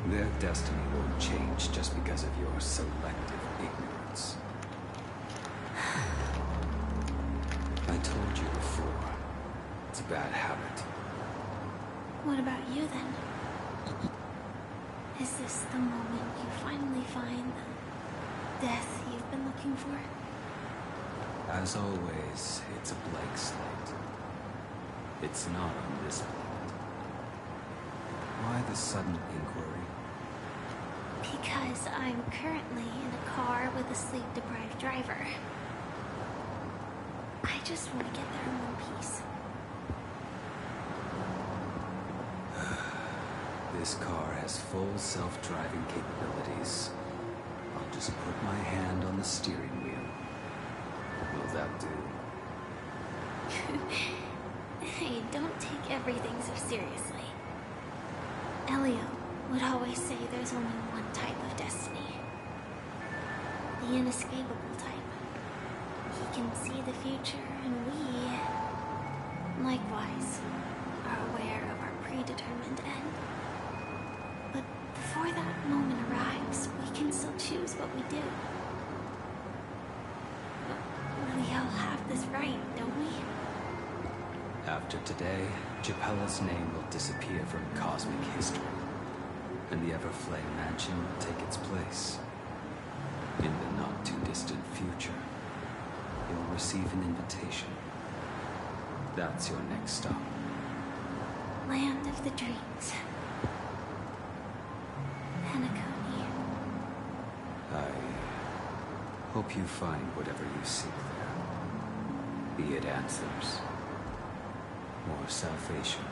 Their destiny won't change just because of your selective ignorance. I told you before, it's a bad habit. What about you then? Is this the moment you finally find the death you've been looking for? As always, it's a blank slate. It's not on this planet. Why the sudden inquiry? Because I'm currently in a car with a sleep-deprived driver. I just want to get there in one piece. This car has full self-driving capabilities. I'll just put my hand on the steering wheel. Will that do? Hey, don't take everything so seriously. Elio would always say there's only one type of destiny. The inescapable type. He can see the future, and we, likewise, are aware of our predetermined end. But before that moment arrives, we can still choose what we do. We all have this right, don't we? After today, Japella's name will disappear from cosmic history, and the Everflame Mansion will take its place. In the not-too-distant future, you'll receive an invitation. That's your next stop. Land of the Dreams. Penacony. I hope you find whatever you seek there. Be it answers or salvation.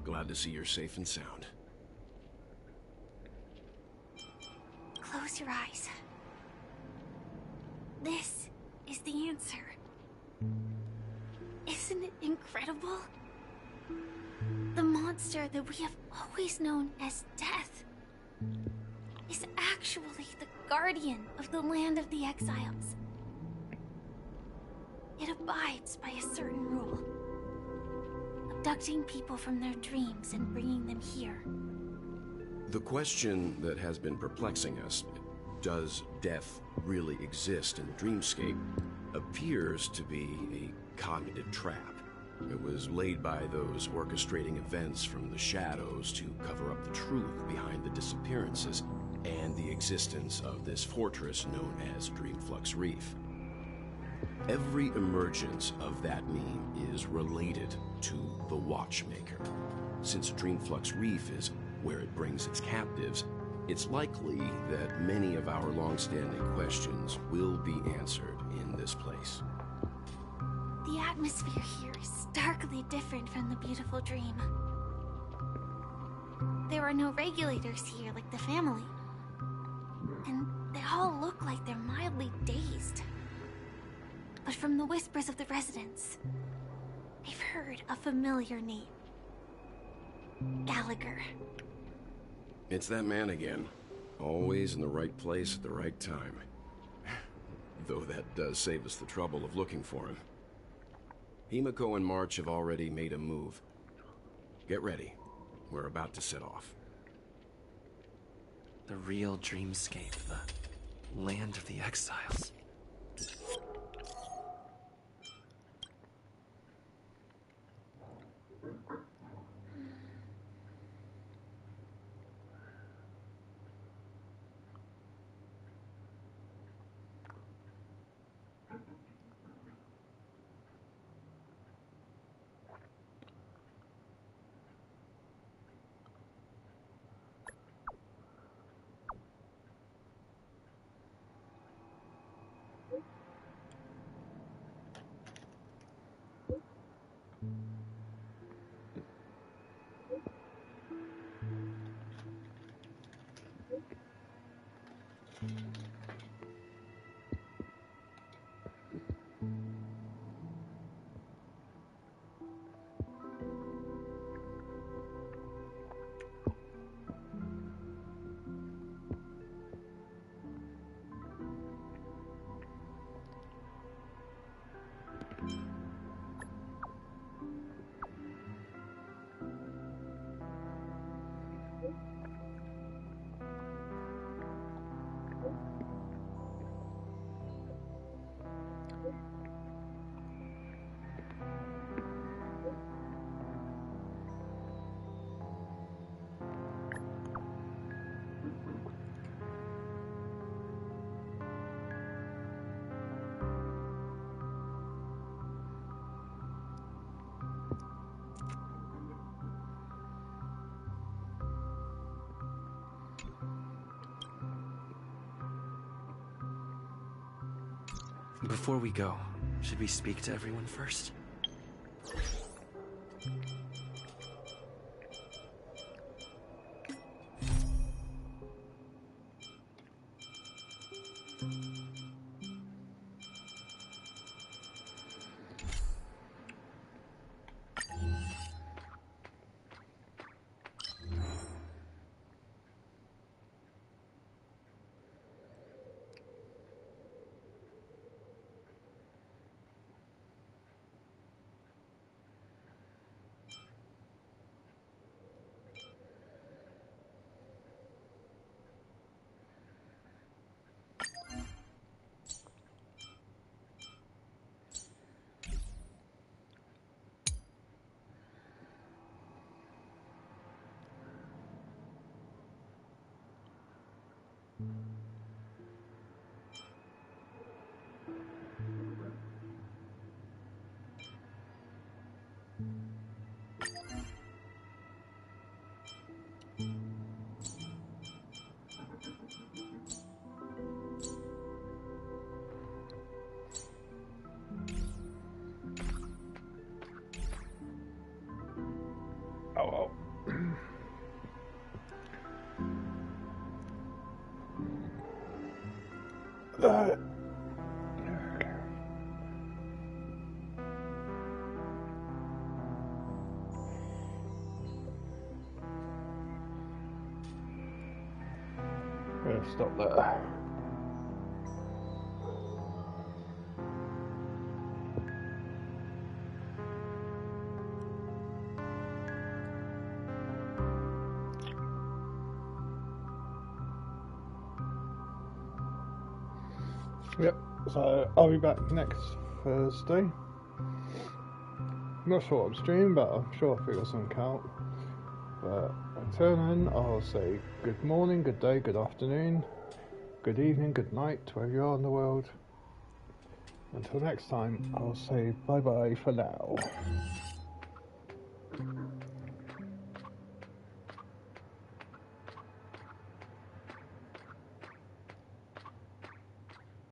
Glad to see you're safe and sound. Close your eyes. This is the answer. Isn't it incredible? The monster that we have always known as Death is actually the guardian of the land of the exiles. It abides by a certain rule. Abducting people from their dreams and bringing them here. The question that has been perplexing us, does death really exist in the dreamscape, appears to be a cognitive trap. It was laid by those orchestrating events from the shadows to cover up the truth behind the disappearances and the existence of this fortress known as Dreamflux Reef. Every emergence of that meme is related to the Watchmaker. Since Dreamflux Reef is where it brings its captives, it's likely that many of our long-standing questions will be answered in this place. The atmosphere here is starkly different from the beautiful dream. There are no regulators here like the family. And they all look like they're mildly dazed. But from the whispers of the residents, they've heard a familiar name. Gallagher. It's that man again. Always in the right place at the right time. Though that does save us the trouble of looking for him. Himiko and March have already made a move. Get ready. We're about to set off. The real dreamscape, the land of the exiles. Before we go, should we speak to everyone first? Oh well. Gonna stop there. Yep, so I'll be back next Thursday. Not sure what I'm streaming, but I'm sure I'll figure something out. But until then, I'll say good morning, good day, good afternoon, good evening, good night, wherever you are in the world. Until next time, I'll say bye bye for now.